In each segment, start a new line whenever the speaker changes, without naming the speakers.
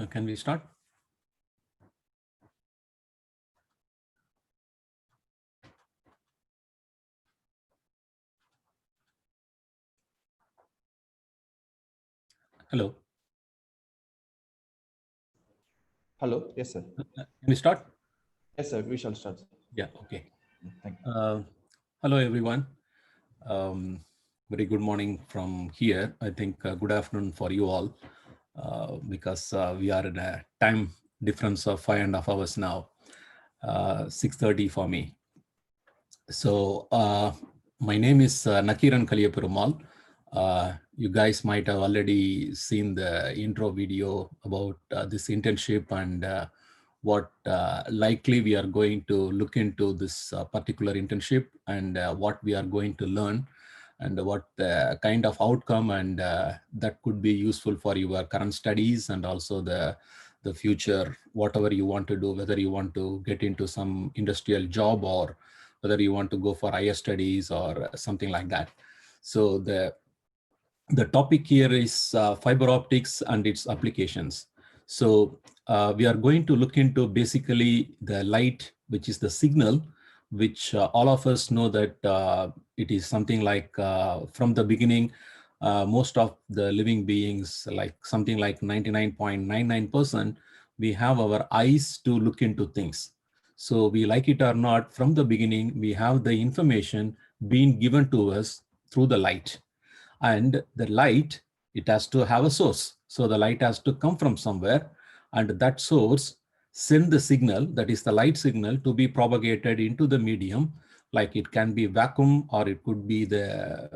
Can we start? Hello.
Hello. Yes, sir.
Can we start?
Yes, sir. We shall start.
Yeah. Okay.
Thank you.
Hello, everyone. Very good morning from here. I think good afternoon for you all, because we are in a time difference of 5.5 hours now. 6:30 for me. So my name is Nakeeran Kaliyaperumal. You guys might have already seen the intro video about this internship and what likely we are going to look into this particular internship and what we are going to learn and what the kind of outcome and that could be useful for your current studies and also the future, whatever you want to do, whether you want to get into some industrial job or whether you want to go for higher studies or something like that. So the topic here is fiber optics and its applications. So we are going to look into basically the light, which is the signal, which all of us know that it is something like from the beginning, most of the living beings, like something like 99.99%, we have our eyes to look into things. So we like it or not, from the beginning, we have the information being given to us through the light. And the light, it has to have a source. So the light has to come from somewhere, and that source send the signal, that is the light signal, to be propagated into the medium. Like it can be vacuum, or it could be the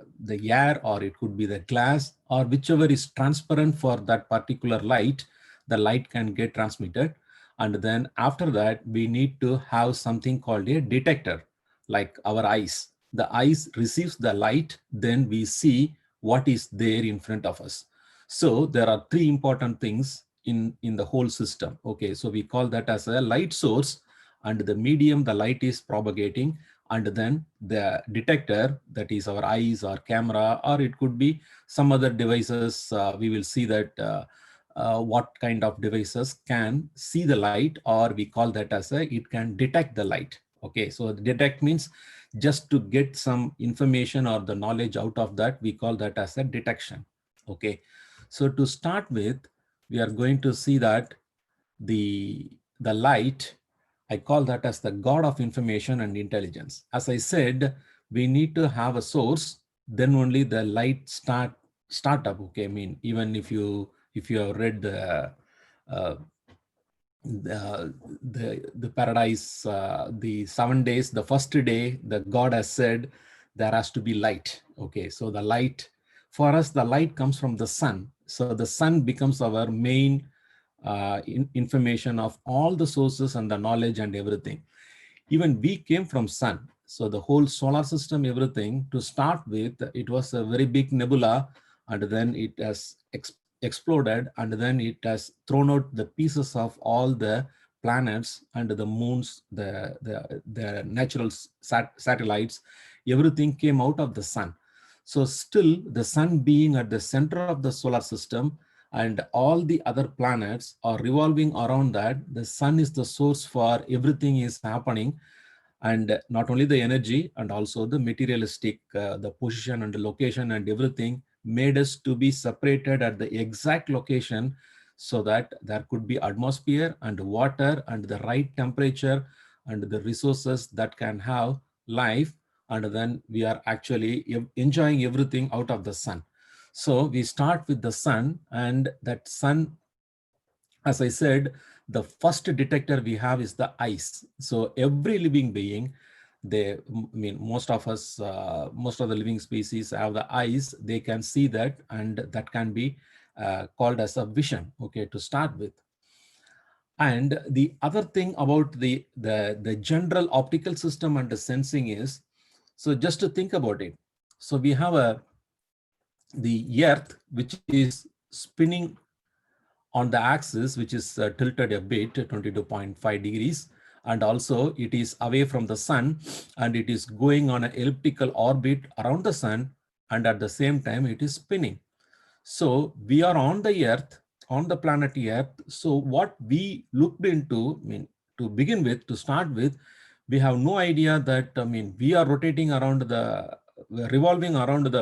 air, or it could be the glass, or whichever is transparent for that particular light, the light can get transmitted. And then after that, we need to have something called a detector, like our eyes. The eyes receives the light, then we see what is there in front of us. So there are three important things in the whole system. Okay, so we call that as a light source, and the medium the light is propagating, and then the detector, that is our eyes or camera, or it could be some other devices. We will see that what kind of devices can see the light, or we call that as it can detect the light. Okay, so detect means just to get some information or the knowledge out of that, we call that as a detection. Okay, so to start with, we are going to see that the light, I call that as the god of information and intelligence. As I said, we need to have a source, then only the light start up. Okay, I mean, even if you have read uh, the paradise, the 7 days, the first day, the God has said there has to be light. Okay, so the light, for us, the light comes from the sun. So the sun becomes our main information of all the sources and the knowledge and everything. Even we came from sun. So the whole solar system, everything, to start with, it was a very big nebula, and then it has exploded, and then it has thrown out the pieces of all the planets and the moons, the natural satellites. Everything came out of the sun. So still, the sun being at the center of the solar system, and all the other planets are revolving around that, the sun is the source for everything is happening. And not only the energy, and also the materialistic, the position and the location and everything made us to be separated at the exact location, so that there could be atmosphere and water and the right temperature and the resources that can have life. And then we are actually enjoying everything out of the sun. So we start with the sun, and that sun, as I said, the first detector we have is the eyes. So every living being, most of us, most of the living species have the eyes. They can see that, and that can be called as a vision. Okay, to start with. And the other thing about the general optical system and the sensing is, so just to think about it. So we have the Earth, which is spinning on the axis, which is tilted a bit, 22.5 degrees. And also it is away from the sun, and it is going on an elliptical orbit around the sun, and at the same time it is spinning. So we are on the Earth, on the planet Earth. So what we looked into, to begin with, to start with, we have no idea that, we are rotating around revolving around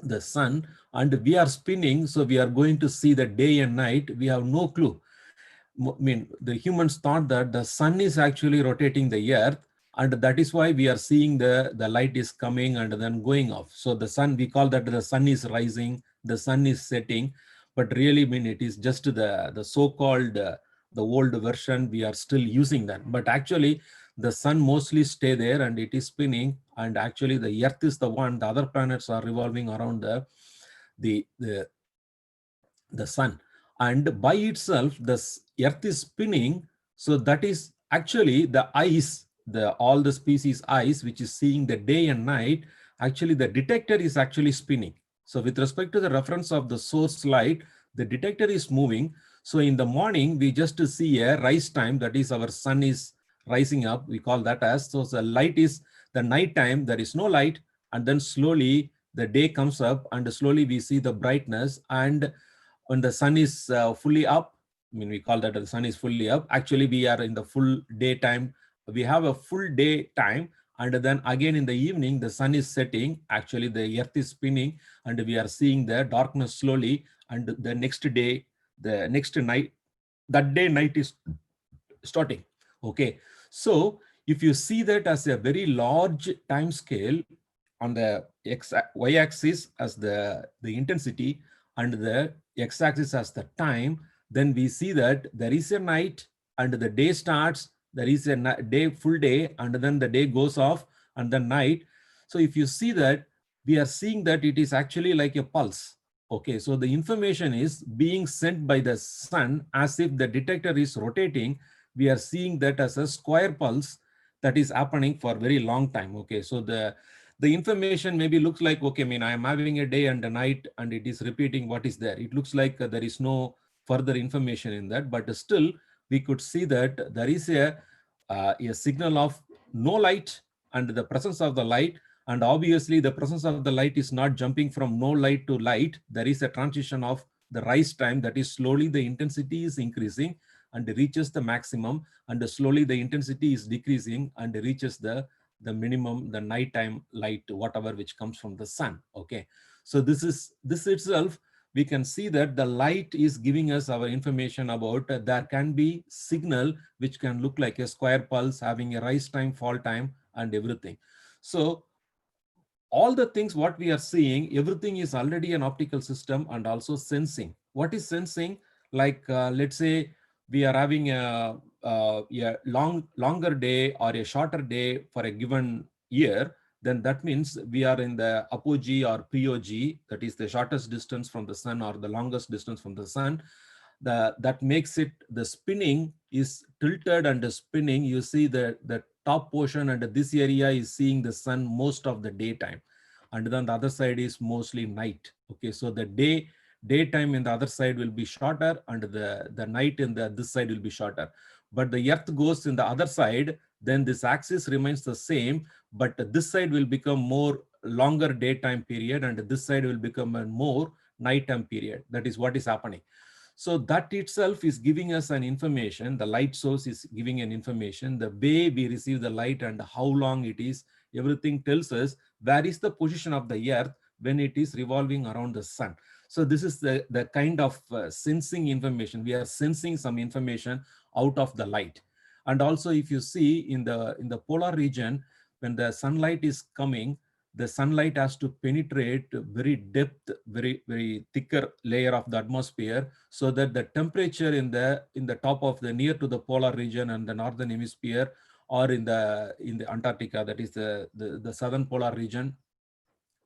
the sun, and we are spinning. So we are going to see the day and night. We have no clue. The humans thought that the sun is actually rotating the earth, and that is why we are seeing the light is coming and then going off. So the sun, we call that the sun is rising, the sun is setting, but really, it is just the so-called the old version. We are still using that, but actually the sun mostly stay there and it is spinning, and actually the earth is the one. The other planets are revolving around the the the sun, and by itself the earth is spinning. So that is actually the ice, the all the species ice which is seeing the day and night. Actually the detector is actually spinning. So with respect to the reference of the source light, the detector is moving. So in the morning we just see a rise time, that is our sun is rising up, we call that as. So the light is the night time, there is no light, and then slowly the day comes up and slowly we see the brightness. And when the sun is fully up, we call that the sun is fully up. Actually, we are in the full daytime. We have a full day time. And then again in the evening, the sun is setting. Actually, the earth is spinning and we are seeing the darkness slowly. And the next day, the next night, that day night is starting. Okay. So if you see that as a very large time scale, on the y-axis as the intensity and the x-axis as the time, then we see that there is a night and the day starts, there is a day, full day, and then the day goes off and then night. So if you see that, we are seeing that it is actually like a pulse. Okay, so the information is being sent by the sun as if the detector is rotating. We are seeing that as a square pulse that is happening for a very long time. Okay, so the information maybe looks like, okay, I am having a day and a night and it is repeating what is there. It looks like there is no further information in that, but still we could see that there is a signal of no light and the presence of the light. And obviously the presence of the light is not jumping from no light to light. There is a transition of the rise time, that is slowly the intensity is increasing and reaches the maximum, and slowly the intensity is decreasing and reaches the minimum, the nighttime light, whatever which comes from the sun. Okay, so this itself, we can see that the light is giving us our information about there can be signal which can look like a square pulse having a rise time, fall time, and everything. So all the things what we are seeing, everything is already an optical system and also sensing. What is sensing? Like let's say we are having a longer day or a shorter day for a given year, then that means we are in the apogee or POG, that is the shortest distance from the sun or the longest distance from the sun. That makes it, the spinning is tilted and the spinning, you see the top portion and this area is seeing the sun most of the daytime, and then the other side is mostly night. Okay, so the daytime in the other side will be shorter and the night in this side will be shorter. But the earth goes in the other side, then this axis remains the same, but this side will become more longer daytime period and this side will become a more nighttime period. That is what is happening. So that itself is giving us an information. The light source is giving an information. The way we receive the light and how long it is, everything tells us where is the position of the earth when it is revolving around the sun. So this is the kind of sensing information. We are sensing some information out of the light. And also if you see in the polar region, when the sunlight is coming, the sunlight has to penetrate very depth, very thicker layer of the atmosphere, so that the temperature in the top of the near to the polar region and the northern hemisphere, or in the Antarctica, that is the southern polar region,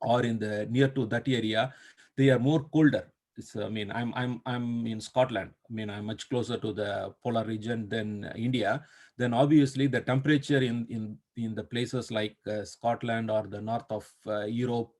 or in the near to that area, they are more colder. It's, I'm in Scotland. I'm much closer to the polar region than India. Then obviously the temperature in the places like Scotland or the north of Europe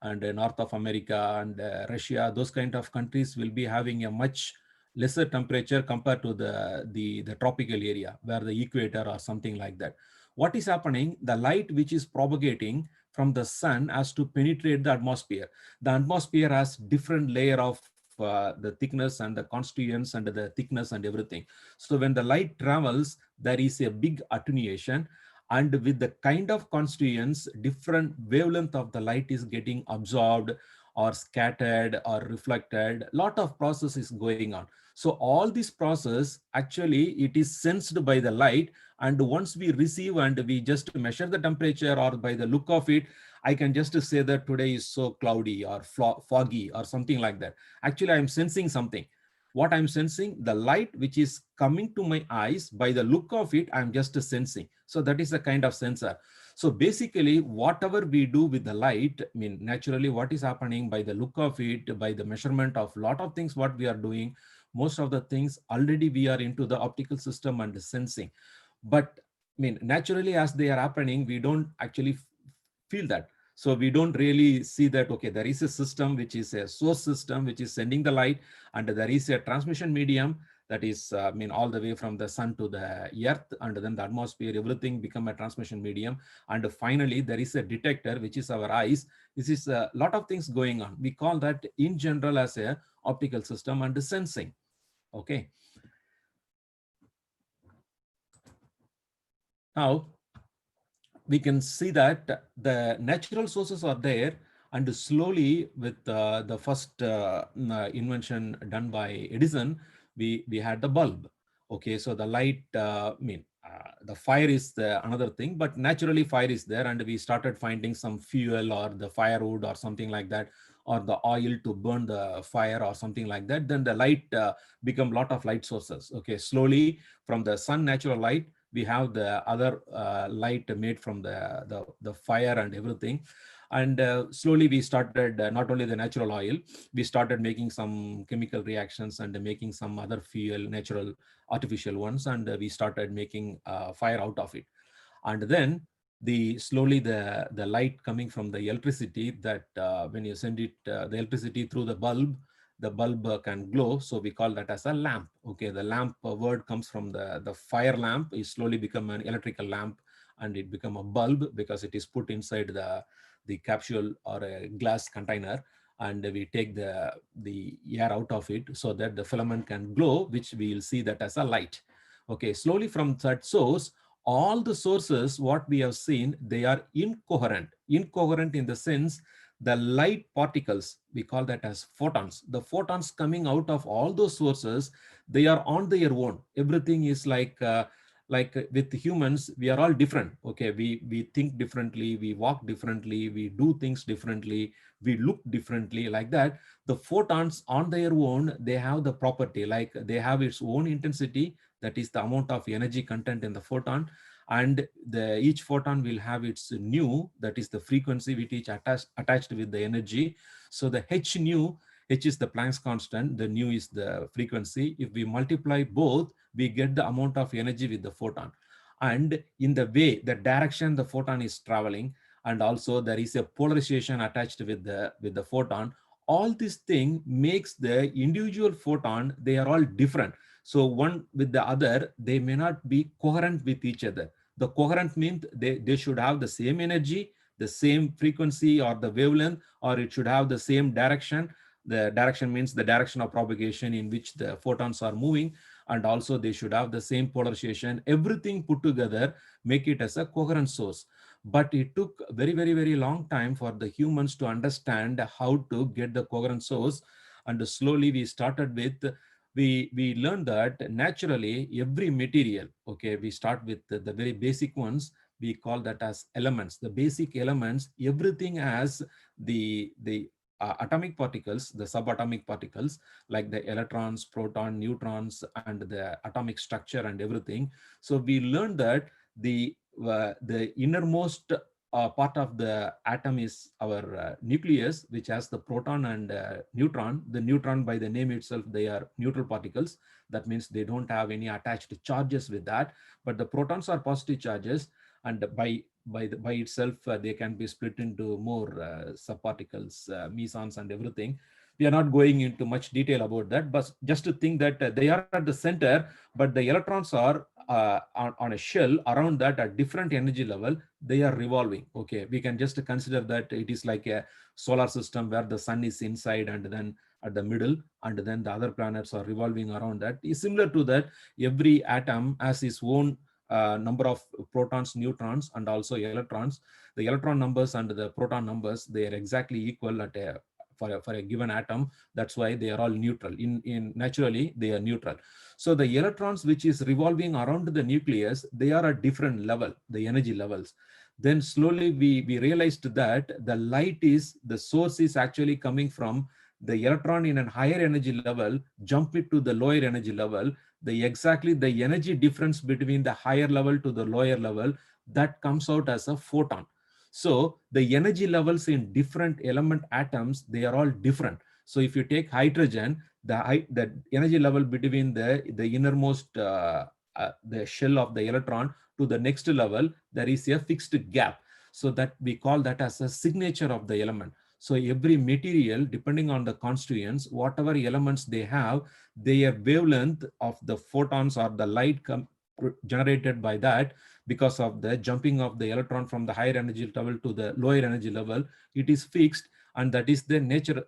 and north of America and Russia, those kind of countries will be having a much lesser temperature compared to the tropical area where the equator or something like that. What is happening? The light which is propagating from the sun has to penetrate the atmosphere. The atmosphere has different layer of the thickness and the constituents and the thickness and everything. So when the light travels, there is a big attenuation, and with the kind of constituents, different wavelength of the light is getting absorbed or scattered or reflected. Lot of process is going on. So all this process, actually it is sensed by the light, and once we receive and we just measure the temperature, or by the look of it, I can just say that today is so cloudy or foggy or something like that. Actually, I'm sensing something. What I'm sensing, the light which is coming to my eyes, by the look of it, I'm just sensing. So that is a kind of sensor. So basically, whatever we do with the light, I mean, naturally, what is happening by the look of it, by the measurement of lot of things, what we are doing, most of the things already we are into the optical system and sensing. But I mean, naturally, as they are happening, we don't actually feel that. So we don't really see that, okay, there is a system which is a source system which is sending the light, and there is a transmission medium that is, I mean, all the way from the sun to the earth, and then the atmosphere, everything become a transmission medium. And finally, there is a detector, which is our eyes. This is a lot of things going on. We call that in general as a optical system and sensing. Okay. Now, we can see that the natural sources are there, and slowly with the first invention done by Edison, we had the bulb. Okay, so the light, the fire is another thing, but naturally fire is there, and we started finding some fuel or the firewood or something like that, or the oil to burn the fire or something like that. Then the light become lot of light sources. Okay, slowly from the sun natural light, we have the other light made from the fire and everything. And slowly we started not only the natural oil, we started making some chemical reactions and making some other fuel, natural artificial ones, and we started making fire out of it. And then slowly the light coming from the electricity, that when you send it the electricity through the bulb can glow. So we call that as a lamp. Okay, the lamp word comes from the fire lamp is slowly become an electrical lamp, and it become a bulb because it is put inside the capsule or a glass container, and we take the air out of it so that the filament can glow, which we will see that as a light. Okay, slowly from that source, all the sources what we have seen, they are incoherent in the sense, the light particles, we call that as photons. The photons coming out of all those sources, they are on their own. Everything is like with humans, we are all different. Okay, we think differently, we walk differently, we do things differently, we look differently, like that. The photons on their own, they have the property, like they have its own intensity, that is the amount of energy content in the photon. And each photon will have its nu, that is the frequency which is attached with the energy. So the h nu, h is the Planck's constant, the nu is the frequency. If we multiply both, we get the amount of energy with the photon. And in the way, the direction the photon is traveling, and also there is a polarization attached with the photon. All this thing makes the individual photon, they are all different. So one with the other, they may not be coherent with each other. The coherent means they should have the same energy, the same frequency or the wavelength, or it should have the same direction. The direction means the direction of propagation in which the photons are moving, and also they should have the same polarization. Everything put together make it as a coherent source. But it took very long time for the humans to understand how to get the coherent source. And slowly we started with, we learned that naturally every material, okay, we start with the very basic ones, we call that as elements. The basic elements, everything has the atomic particles, the subatomic particles, like the electrons, proton, neutrons, and the atomic structure and everything. So we learned that the innermost part of the atom is our nucleus, which has the proton and neutron. The neutron, by the name itself, they are neutral particles. That means they don't have any attached charges with that. But the protons are positive charges, and by itself, they can be split into more subparticles, mesons, and everything. We are not going into much detail about that, but just to think that they are at the center, but the electrons are on a shell around that at different energy level. They are revolving. Okay, we can just consider that it is like a solar system where the sun is inside, and then at the middle, and then the other planets are revolving around that. Is similar to that, every atom has its own number of protons, neutrons, and also electrons. The electron numbers and the proton numbers, they are exactly equal at for a given atom. That's why they are all neutral. In naturally, they are neutral. So the electrons which is revolving around the nucleus, they are at different level, the energy levels. Then slowly we realized that the light is, the source is actually coming from the electron in a higher energy level, jump it to the lower energy level. The exactly the energy difference between the higher level to the lower level, that comes out as a photon. So the energy levels in different element atoms, they are all different. So if you take hydrogen, the energy level between the innermost the shell of the electron to the next level, there is a fixed gap. So that we call that as a signature of the element. So every material, depending on the constituents, whatever elements they have, their wavelength of the photons or the light generated by that, because of the jumping of the electron from the higher energy level to the lower energy level, it is fixed, and that is the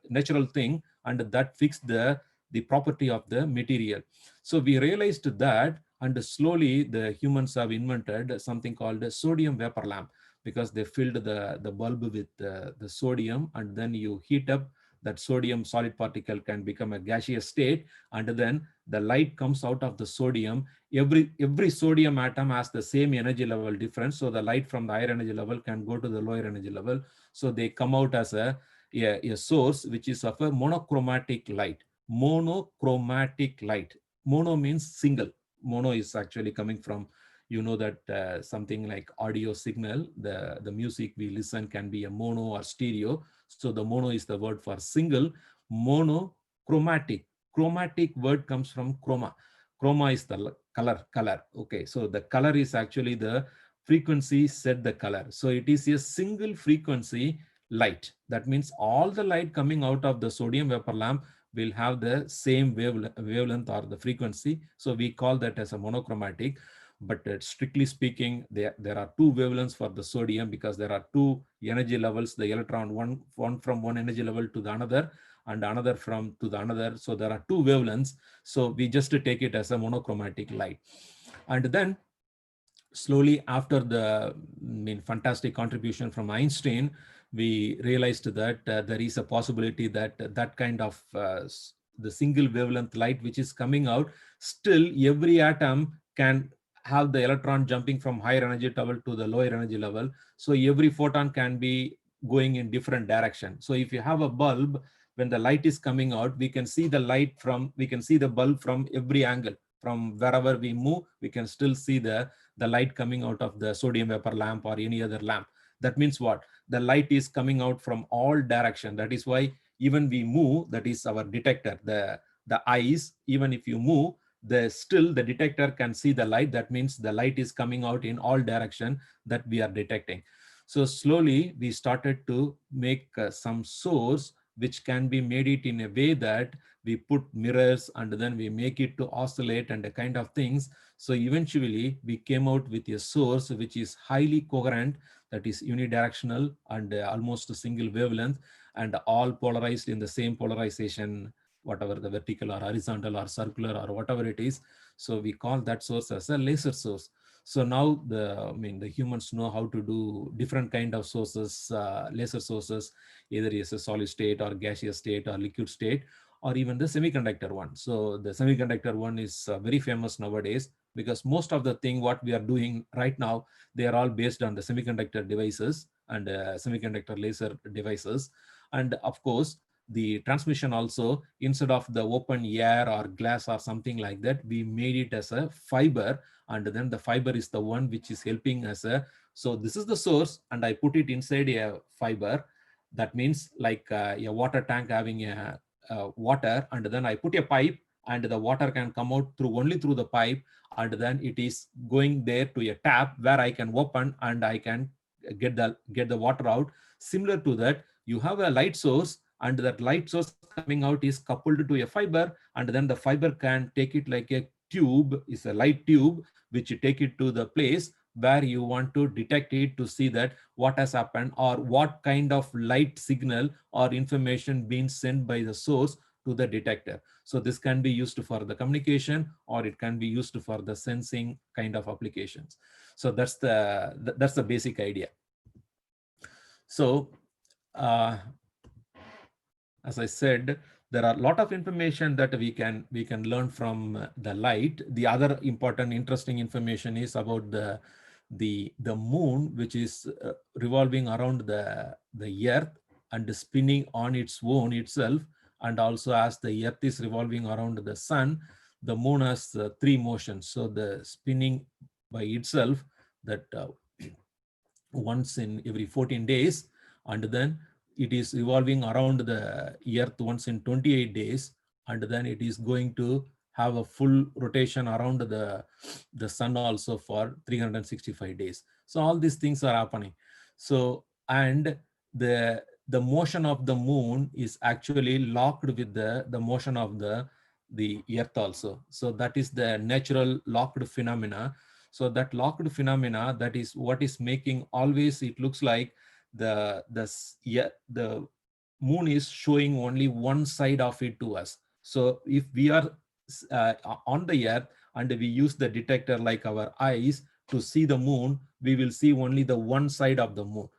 natural thing, and that fixed the property of the material. So we realized that, and slowly the humans have invented something called a sodium vapor lamp, because they filled the bulb with the sodium, and then you heat up that sodium solid particle can become a gaseous state, and then the light comes out of the sodium. Every sodium atom has the same energy level difference, so the light from the higher energy level can go to the lower energy level. So they come out as a source which is of a monochromatic light. Monochromatic light. Mono means single. Mono is actually coming from, you know, that something like audio signal, the music we listen can be a mono or stereo. So the mono is the word for single. Monochromatic. Chromatic word comes from chroma. Chroma is the color. Okay, so the color is actually the frequency set the color. So it is a single frequency light. That means all the light coming out of the sodium vapor lamp will have the same wavelength or the frequency. So we call that as a monochromatic. But strictly speaking, there are two wavelengths for the sodium, because there are two energy levels, the electron, one from one energy level to the another, and another from to the another. So there are two wavelengths. So we just take it as a monochromatic light. And then slowly, after the fantastic contribution from Einstein, we realized that there is a possibility that that kind of the single wavelength light which is coming out, still every atom can have the electron jumping from higher energy level to the lower energy level. So every photon can be going in different direction. So if you have a bulb, when the light is coming out, we can see the light from, we can see the bulb from every angle. From wherever we move, we can still see the light coming out of the sodium vapor lamp or any other lamp. That means what? The light is coming out from all direction. That is why even we move, that is our detector, the eyes, even if you move, still the detector can see the light. That means the light is coming out in all direction that we are detecting. So slowly we started to make some source which can be made it in a way that we put mirrors and then we make it to oscillate and the kind of things. So eventually we came out with a source which is highly coherent, that is unidirectional and almost a single wavelength, and all polarized in the same polarization, whatever the vertical or horizontal or circular or whatever it is. So we call that source as a laser source. So now the humans know how to do different kind of sources, laser sources, either as a solid state or gaseous state or liquid state, or even the semiconductor one. So the semiconductor one is very famous nowadays, because most of the thing what we are doing right now, they are all based on the semiconductor devices and semiconductor laser devices. And of course, the transmission also, instead of the open air or glass or something like that, we made it as a fiber, and then the fiber is the one which is helping as a, so this is the source and I put it inside a fiber. That means like a water tank having a water, and then I put a pipe and the water can come out through only through the pipe, and then it is going there to a tap where I can open and I can get the water out. Similar to that, you have a light source, and that light source coming out is coupled to a fiber, and then the fiber can take it like a tube, is a light tube, which you take it to the place where you want to detect it to see that what has happened or what kind of light signal or information being sent by the source to the detector. So this can be used for the communication, or it can be used for the sensing kind of applications. So that's the basic idea. So as I said, there are a lot of information that we can learn from the light. The other important, interesting information is about the moon, which is revolving around the Earth and spinning on its own itself. And also, as the Earth is revolving around the sun, the moon has three motions. So the spinning by itself, that once in every 14 days, and then it is revolving around the earth once in 28 days, and then it is going to have a full rotation around the sun also for 365 days. So all these things are happening. So, and the motion of the moon is actually locked with the motion of the earth also. So that is the natural locked phenomena. So that locked phenomena, that is what is making always it looks like the moon is showing only one side of it to us. So if we are uh, on the earth and we use the detector like our eyes to see the moon, we will see only the one side of the moon,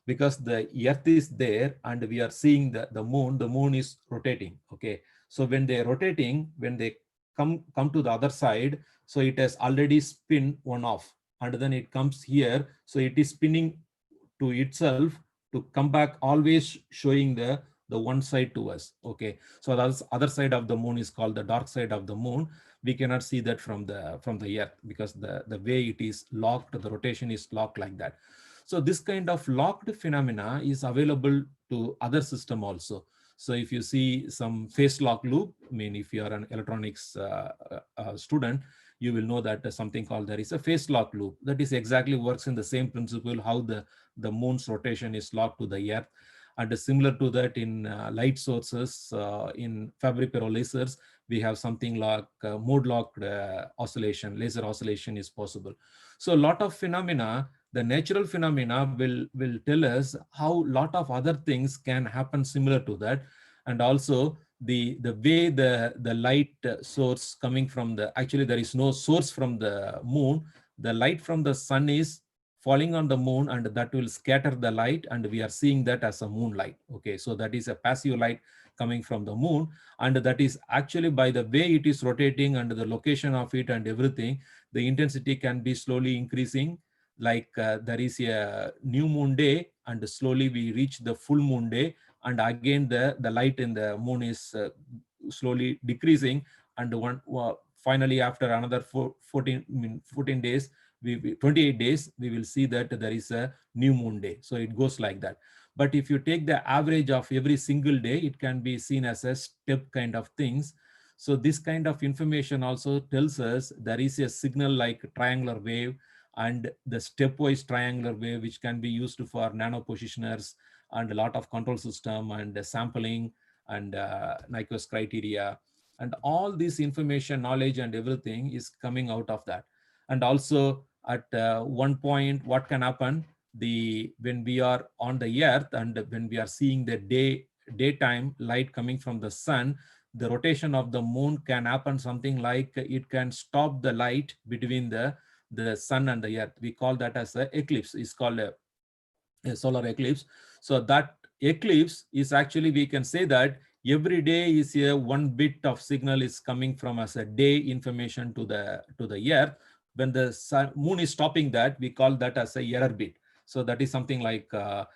because the earth is there and we are seeing the moon is rotating. Okay, so when they're rotating, when they come to the other side, so it has already spin one off, and then it comes here, so it is spinning to itself to come back, always showing the one side to us. Okay, so the other side of the moon is called the dark side of the moon. We cannot see that from the earth, because the way it is locked, the rotation is locked like that. So this kind of locked phenomena is available to other system also. So if you see some phase lock loop, I mean, if you are an electronics student, you will know that something called, there is a phase lock loop that is exactly works in the same principle how the moon's rotation is locked to the earth. And similar to that in light sources, in fabric lasers, we have something like mode locked oscillation, laser oscillation is possible. So a lot of phenomena, the natural phenomena will tell us how lot of other things can happen similar to that. And also the way the light source coming from actually there is no source from the moon. The light from the sun is falling on the moon, and that will scatter the light, and we are seeing that as a moonlight. Okay, so that is a passive light coming from the moon, and that is actually by the way it is rotating and the location of it and everything, the intensity can be slowly increasing. Like there is a new moon day, and slowly we reach the full moon day, and again the light in the moon is slowly decreasing, and finally after another 14 days, 28 days, we will see that there is a new moon day. So it goes like that. But if you take the average of every single day, it can be seen as a step kind of things. So this kind of information also tells us there is a signal like triangular wave, and the stepwise triangular wave, which can be used for nano positioners and a lot of control system and sampling and Nyquist criteria. And all this information, knowledge and everything is coming out of that. And also at one point, what can happen, when we are on the earth and when we are seeing the daytime light coming from the sun, the rotation of the moon can happen something like it can stop the light between the sun and the earth. We call that as a eclipse. It's called a solar eclipse. So that eclipse is actually, we can say that every day is a one bit of signal is coming from as a day information to the earth. When the moon is stopping that, we call that as a error bit. So that is something like the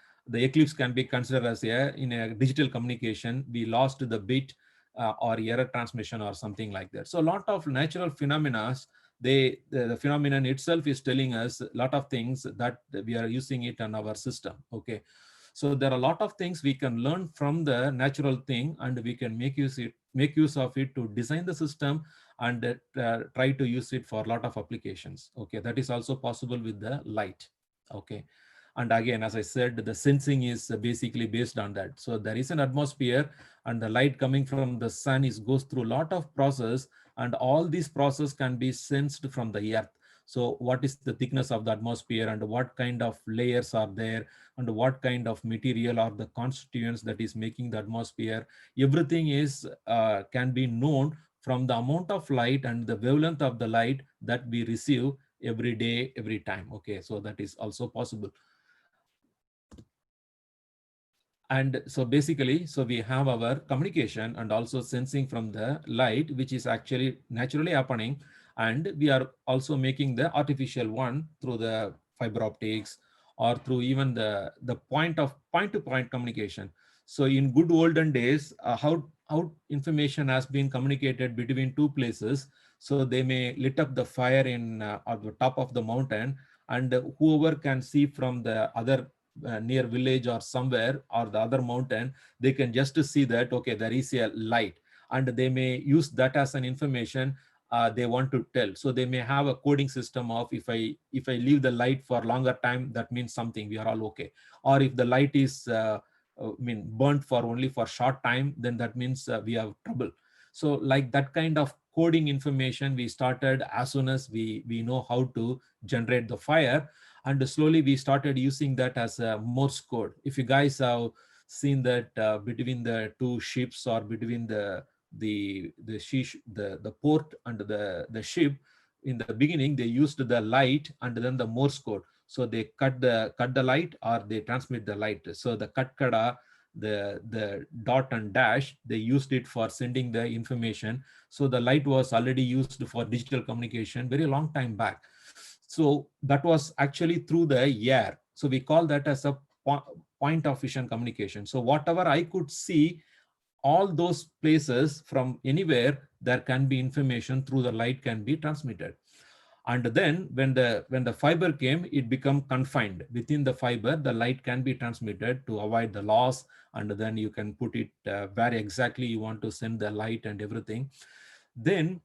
eclipse can be considered as in a digital communication, we lost the bit or error transmission or something like that. So a lot of natural phenomena, the phenomenon itself is telling us a lot of things that we are using it in our system. Okay, so there are a lot of things we can learn from the natural thing, and we can make use of it to design the system and try to use it for a lot of applications. Okay, that is also possible with the light. Okay, and again, as I said, the sensing is basically based on that. So there is an atmosphere, and the light coming from the sun goes through a lot of process, and all these process can be sensed from the earth. So what is the thickness of the atmosphere, and what kind of layers are there, and what kind of material or the constituents that is making the atmosphere. Everything is can be known from the amount of light and the wavelength of the light that we receive every day, every time. Okay, so that is also possible. And so basically, so we have our communication and also sensing from the light, which is actually naturally happening. And we are also making the artificial one through the fiber optics, or through even the point-to-point communication. So in good olden days, how information has been communicated between two places. So they may lit up the fire in at the top of the mountain, and whoever can see from the other near village or somewhere or the other mountain, they can just see that, okay, there is a light, and they may use that as an information they want to tell. So they may have a coding system of, if I leave the light for longer time, that means something, we are all okay. Or if the light is burnt for only for short time, then that means we have trouble. So like that kind of coding information we started as soon as we know how to generate the fire. And slowly we started using that as a Morse code. If you guys have seen that between the two ships, or between the port and the ship, in the beginning they used the light and then the Morse code. So they cut the light, or they transmit the light. So the cut kada, the dot and dash, they used it for sending the information. So the light was already used for digital communication very long time back. So that was actually through the air. So we call that as a point of vision communication. So whatever I could see, all those places from anywhere, there can be information through the light can be transmitted. And then when the fiber came, it become confined within the fiber. The light can be transmitted to avoid the loss, and then you can put it where exactly you want to send the light and everything. Then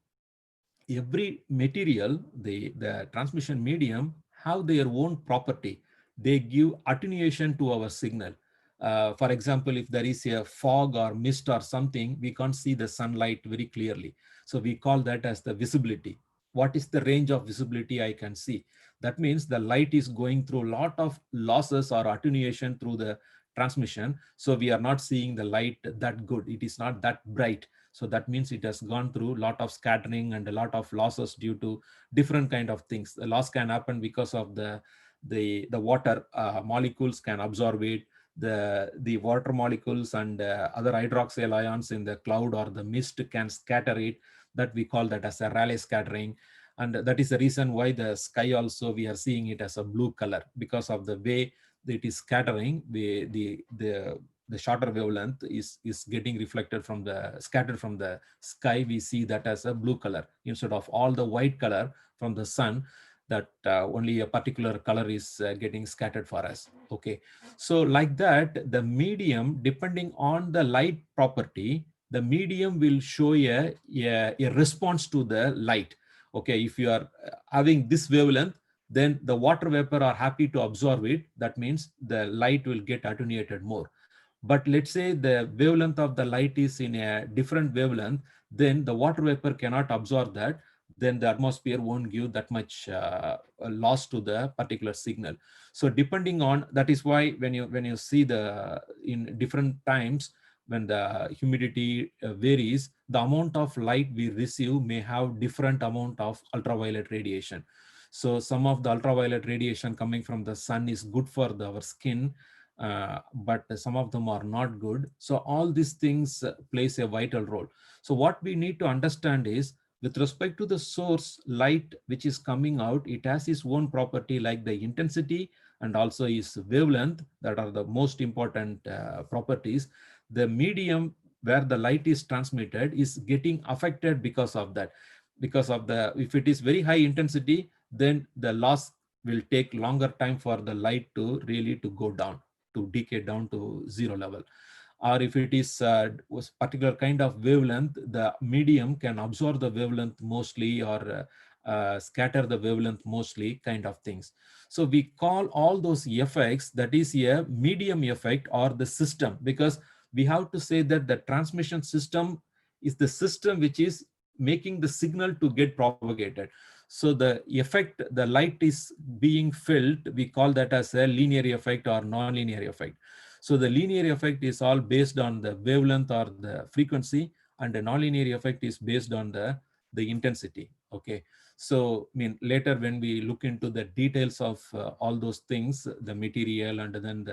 every material, the transmission medium, have their own property. They give attenuation to our signal. For example, if there is a fog or mist or something, we can't see the sunlight very clearly. So we call that as the visibility. What is the range of visibility I can see? That means the light is going through a lot of losses or attenuation through the transmission. So we are not seeing the light that good. It is not that bright. So that means it has gone through a lot of scattering and a lot of losses due to different kind of things. The loss can happen because of the water molecules can absorb it. The water molecules and other hydroxyl ions in the cloud or the mist can scatter it. That we call that as a Rayleigh scattering. And that is the reason why the sky also we are seeing it as a blue color, because of the way it is scattering. The shorter wavelength is getting reflected from the scattered from the sky. We see that as a blue color instead of all the white color from the sun, that only a particular color is getting scattered for us. Okay, so like that, the medium, depending on the light property, the medium will show a response to the light. Okay, if you are having this wavelength, then the water vapor are happy to absorb it. That means the light will get attenuated more. But let's say the wavelength of the light is in a different wavelength, then the water vapor cannot absorb that. Then the atmosphere won't give that much loss to the particular signal. So depending on that is why when you see the in different times, when the humidity varies, the amount of light we receive may have different amount of ultraviolet radiation. So some of the ultraviolet radiation coming from the sun is good for our skin, but some of them are not good. So all these things plays a vital role. So what we need to understand is, with respect to the source light which is coming out, it has its own property like the intensity and also its wavelength, that are the most important properties. The medium where the light is transmitted is getting affected because of that. Because of the, if it is very high intensity, then the loss will take longer time for the light to really to go down, to decay down to zero level. Or if it is was particular kind of wavelength, the medium can absorb the wavelength mostly, or scatter the wavelength mostly, kind of things. So we call all those effects, that is a medium effect or the system, because we have to say that the transmission system is the system which is making the signal to get propagated. So the effect, the light is being felt, we call that as a linear effect or non-linear effect. So the linear effect is all based on the wavelength or the frequency, and the nonlinear effect is based on the intensity. Okay. So, I mean, later when we look into the details of all those things, the material and then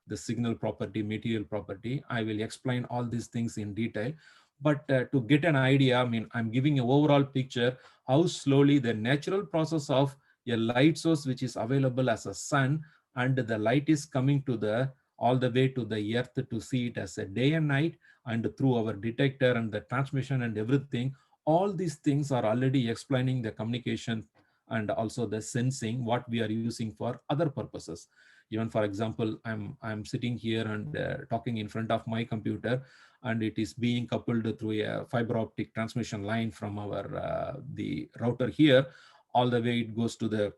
the signal property, material property, I will explain all these things in detail. But to get an idea, I mean, I'm giving an overall picture how slowly the natural process of a light source which is available as a sun, and the light is coming to the all the way to the earth to see it as a day and night, and through our detector and the transmission and everything, all these things are already explaining the communication and also the sensing what we are using for other purposes. Even for example, I'm sitting here and talking in front of my computer, and it is being coupled through a fiber optic transmission line from our the router here. All the way it goes to the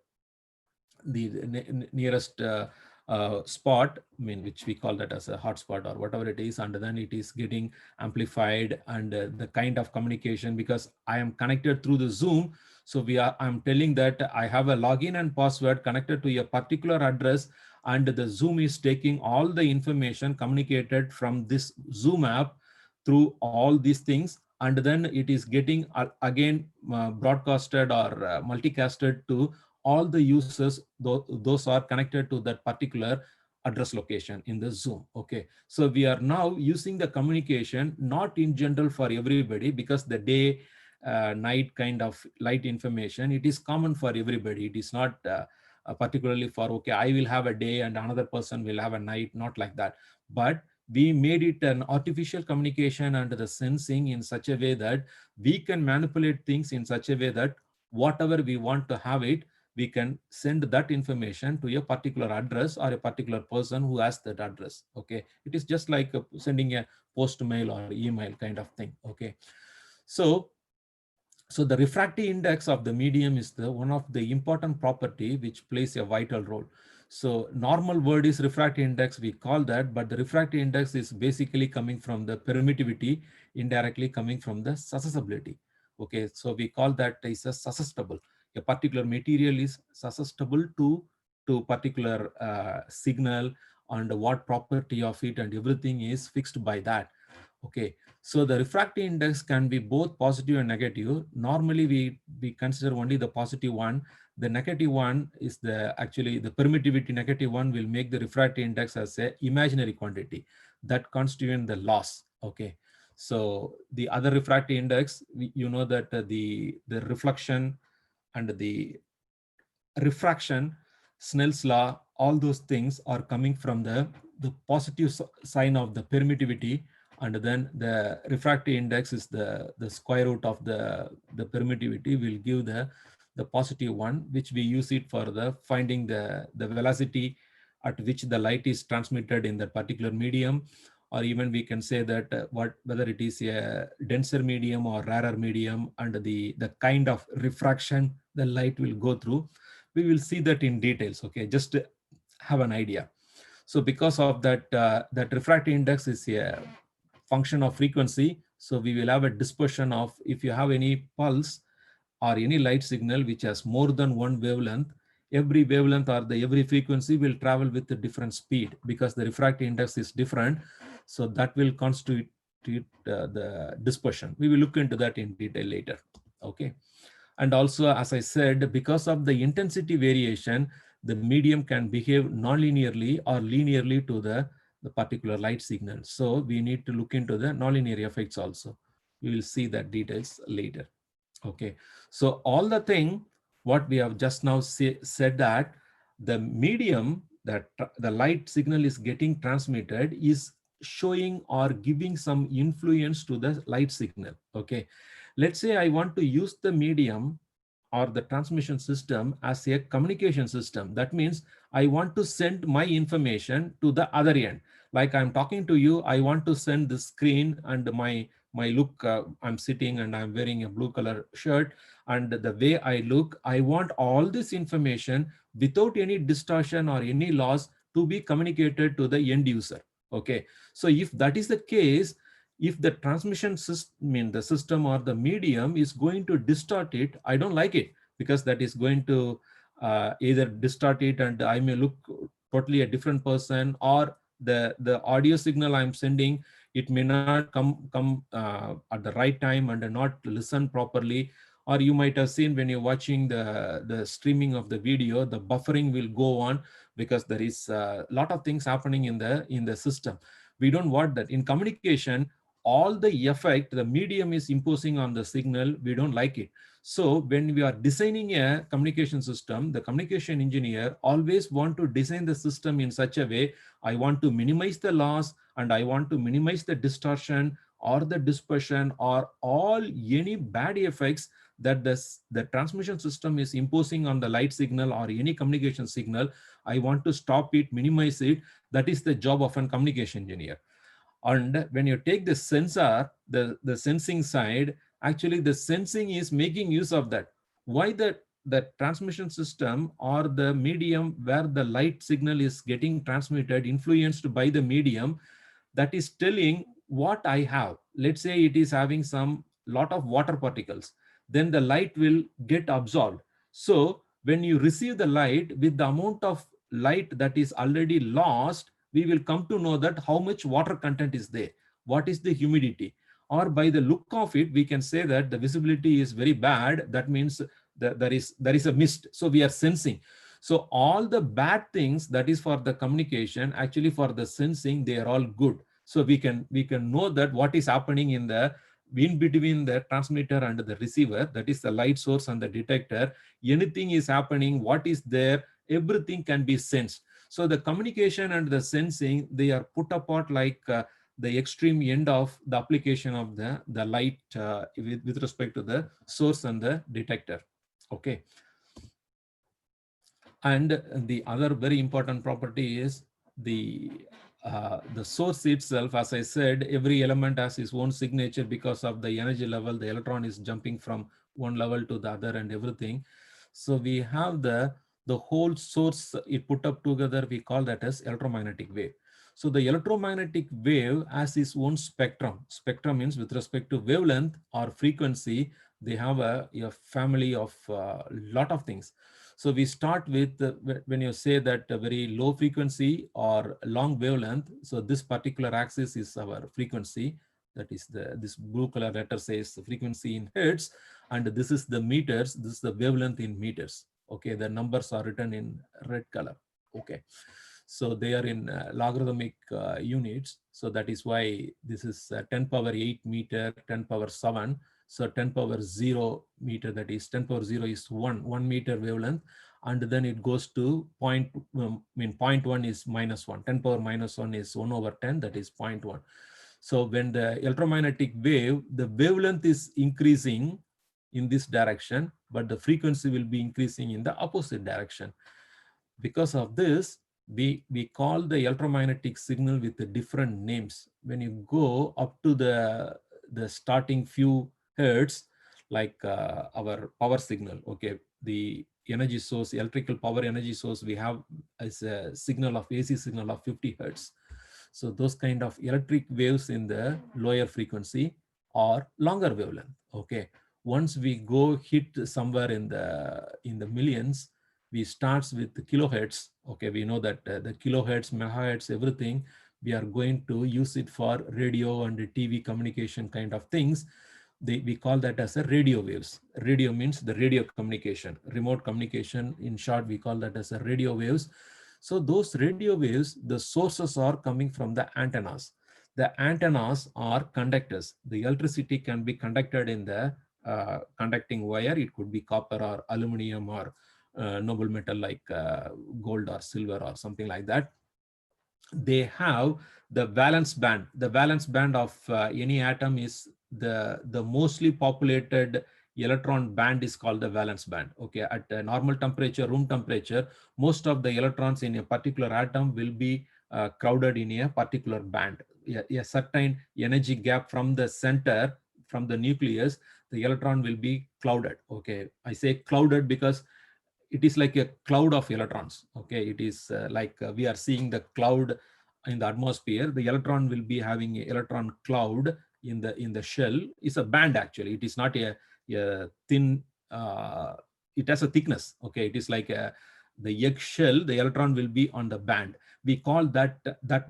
nearest spot, I mean, which we call that as a hotspot or whatever it is, and then it is getting amplified, and the kind of communication, because I am connected through the Zoom. So I'm telling that I have a login and password connected to a particular address, and the Zoom is taking all the information communicated from this Zoom app through all these things, and then it is getting again broadcasted or multicasted to all the users, those are connected to that particular address location in the Zoom. Okay, so we are now using the communication not in general for everybody, because the day night kind of light information, it is common for everybody. It is not particularly for, okay, I will have a day and another person will have a night, not like that. But we made it an artificial communication and the sensing in such a way that we can manipulate things in such a way that whatever we want to have it, we can send that information to a particular address or a particular person who has that address. Okay, it is just like sending a post mail or email kind of thing. Okay, so the refractive index of the medium is the one of the important property which plays a vital role. So normal word is refractive index, we call that, but the refractive index is basically coming from the permittivity, indirectly coming from the susceptibility. Okay, so we call that is a susceptible. A particular material is susceptible to particular signal, and what property of it and everything is fixed by that. Okay, so the refractive index can be both positive and negative. Normally, we consider only the positive one. The negative one is actually the permittivity negative one will make the refractive index as a imaginary quantity that constitute the loss. Okay, so the other refractive index, you know that the reflection and the refraction, Snell's law, all those things are coming from the positive sign of the permittivity, and then the refractive index is the square root of the permittivity will give the positive one, which we use it for the finding the velocity at which the light is transmitted in that particular medium. Or even we can say that whether it is a denser medium or rarer medium, and the kind of refraction the light will go through, we will see that in details. Okay, just to have an idea. So because of that, that refractive index is a function of frequency. So we will have a dispersion of, if you have any pulse or any light signal which has more than one wavelength, every wavelength or the every frequency will travel with a different speed, because the refractive index is different. So that will constitute the dispersion. We will look into that in detail later. Okay. And also, as I said, because of the intensity variation, the medium can behave nonlinearly or linearly to the particular light signal. So we need to look into the nonlinear effects also. We will see that details later. Okay, so all the thing what we have just now said, that the medium that the light signal is getting transmitted is showing or giving some influence to the light signal. Okay, let's say I want to use the medium or the transmission system as a communication system. That means I want to send my information to the other end. Like I'm talking to you, I want to send the screen and my look, I'm sitting and I'm wearing a blue color shirt, and the way I look, I want all this information without any distortion or any loss to be communicated to the end user. Okay, so if that is the case, if the transmission system, the system or the medium is going to distort it, I don't like it. because that is going to either distort it and I may look totally a different person, or the audio signal I'm sending, it may not come at the right time and not listen properly. Or you might have seen when you're watching the streaming of the video, the buffering will go on because there is a lot of things happening in the system. We don't want that. In communication, all the effect the medium is imposing on the signal, we don't like it. So when we are designing a communication system, the communication engineer always want to design the system in such a way, I want to minimize the loss and I want to minimize the distortion or the dispersion or all any bad effects that the transmission system is imposing on the light signal or any communication signal. I want to stop it, minimize it. That is the job of a communication engineer. And when you take the sensor, the sensing side, actually the sensing is making use of that. Why the transmission system or the medium where the light signal is getting transmitted, influenced by the medium, that is telling what I have. Let's say it is having some lot of water particles, then the light will get absorbed. So when you receive the light with the amount of light that is already lost, we will come to know that how much water content is there, what is the humidity, or by the look of it we can say that the visibility is very bad. That means that there is a mist, so we are sensing. So all the bad things that is for the communication, actually for the sensing, they are all good. So we can know that what is happening in between the transmitter and the receiver, that is the light source and the detector. Anything is happening, what is there, everything can be sensed. So the communication and the sensing, they are put apart like the extreme end of the application of the light with respect to the source and the detector. Okay. And the other very important property is the source itself. As I said, every element has its own signature because of the energy level. The electron is jumping from one level to the other and everything. So we have the whole source, it put up together, we call that as electromagnetic wave. So the electromagnetic wave has its own spectrum. Spectrum means with respect to wavelength or frequency, they have a family of lot of things. So we start with when you say that a very low frequency or long wavelength. So this particular axis is our frequency. That is this blue color letter says frequency in hertz, and this is the meters. This is the wavelength in meters. Okay, the numbers are written in red color. Okay, so they are in logarithmic units. So that is why this is 10 power 8 meter, 10 power 7. So 10 power 0 meter, that is 10 power 0 is 1 meter wavelength. And then it goes to point, I mean, 0.1 is -1. 10 power -1 is 1 over 10, that is 0.1. So when the electromagnetic wave, the wavelength is increasing in this direction, but the frequency will be increasing in the opposite direction. Because of this, we call the electromagnetic signal with the different names. When you go up to the starting few hertz, like our power signal, okay, the energy source, electrical power energy source we have as a signal of AC signal of 50 hertz. So those kind of electric waves in the lower frequency or longer wavelength. Okay, once we go hit somewhere in the millions, we starts with the kilohertz. Okay, we know that the kilohertz, megahertz, everything, we are going to use it for radio and TV communication kind of things. We call that as a radio waves. Radio means the radio communication, remote communication. In short, we call that as a radio waves. So those radio waves, the sources are coming from the antennas. The antennas are conductors. The electricity can be conducted in the conducting wire. It could be copper or aluminum or noble metal like gold or silver or something like that. They have the valence band. The valence band of any atom is the mostly populated electron band is called the valence band. Okay, at a normal temperature, room temperature, most of the electrons in a particular atom will be crowded in a particular band. A certain energy gap from the center, from the nucleus, the electron will be clouded. Okay, I say clouded because it is like a cloud of electrons. Okay, it is like we are seeing the cloud in the atmosphere. The electron will be having an electron cloud in the shell. It's a band actually. It is not a thin it has a thickness. Okay, it is like the eggshell. The electron will be on the band. We call that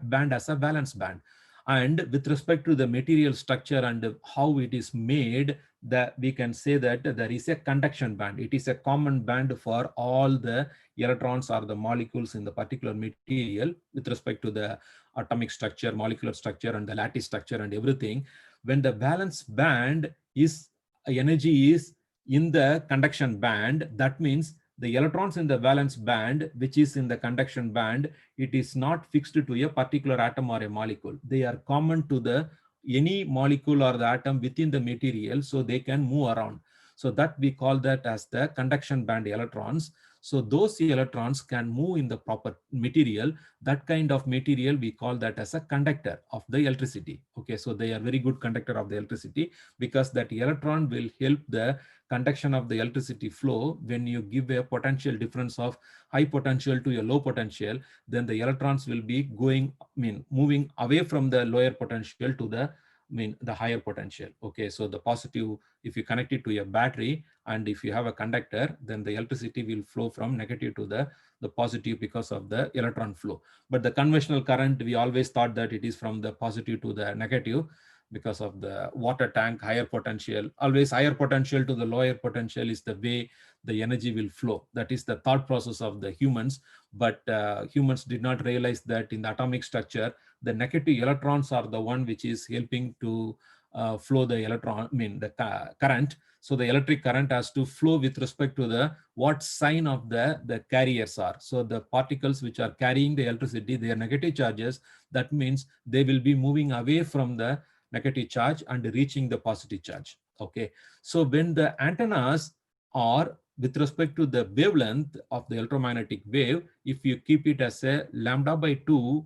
band as a valence band. And with respect to the material structure and how it is made, that we can say that there is a conduction band. It is a common band for all the electrons or the molecules in the particular material with respect to the atomic structure, molecular structure, and the lattice structure and everything. When the valence band is energy is in the conduction band, that means the electrons in the valence band, which is in the conduction band, it is not fixed to a particular atom or a molecule. They are common to the any molecule or the atom within the material, so they can move around. So that we call that as the conduction band electrons. So those electrons can move in the proper material. That kind of material we call that as a conductor of the electricity. Okay, so they are very good conductor of the electricity, because that electron will help the conduction of the electricity flow. When you give a potential difference of high potential to a low potential, then the electrons will be going, moving away from the lower potential to the the higher potential. Okay, so the positive, if you connect it to a battery and if you have a conductor, then the electricity will flow from negative to the positive because of the electron flow. But the conventional current, we always thought that it is from the positive to the negative because of the water tank, higher potential. Always higher potential to the lower potential is the way the energy will flow. That is the thought process of the humans. But humans did not realize that in the atomic structure, the negative electrons are the one which is helping to flow the electron, the current. So the electric current has to flow with respect to the what sign of the carriers are. So the particles which are carrying the electricity, they are negative charges. That means they will be moving away from the negative charge and reaching the positive charge. Okay, so when the antennas are with respect to the wavelength of the electromagnetic wave, if you keep it as a lambda by 2,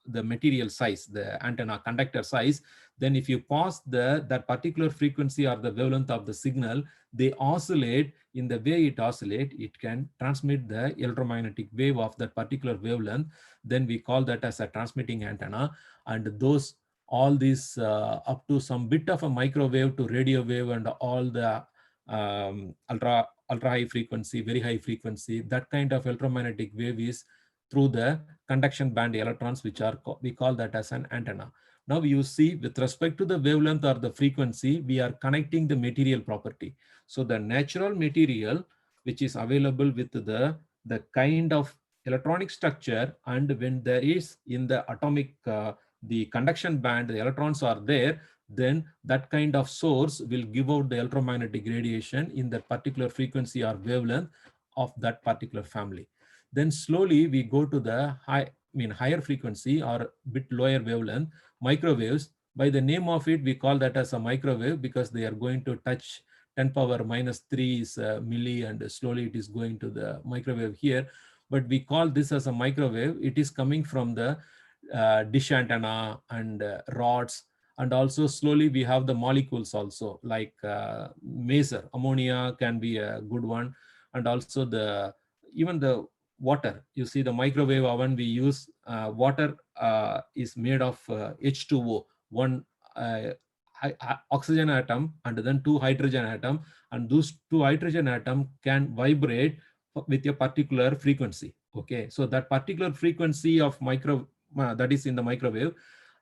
the material size, the antenna conductor size, then if you pass that particular frequency or the wavelength of the signal, they oscillate. In the way it oscillates, it can transmit the electromagnetic wave of that particular wavelength. Then we call that as a transmitting antenna. And those all these up to some bit of a microwave to radio wave and all the ultra high frequency, very high frequency, that kind of electromagnetic wave is through the conduction band electrons, which are we call that as an antenna. Now you see, with respect to the wavelength or the frequency, we are connecting the material property. So the natural material which is available with the kind of electronic structure, and when there is in the atomic the conduction band, the electrons are there, then that kind of source will give out the electromagnetic radiation in that particular frequency or wavelength of that particular family. Then slowly we go to the higher frequency or bit lower wavelength, microwaves. By the name of it, we call that as a microwave because they are going to touch 10 power minus 3 is milli, and slowly it is going to the microwave here. But we call this as a microwave. It is coming from the dish antenna and rods. And also slowly we have the molecules also, like maser, ammonia can be a good one. And also even the water. You see the microwave oven we use, water is made of H2O, one oxygen atom and then 2 hydrogen atom, and those 2 hydrogen atom can vibrate with a particular frequency. Okay, so that particular frequency of that is in the microwave,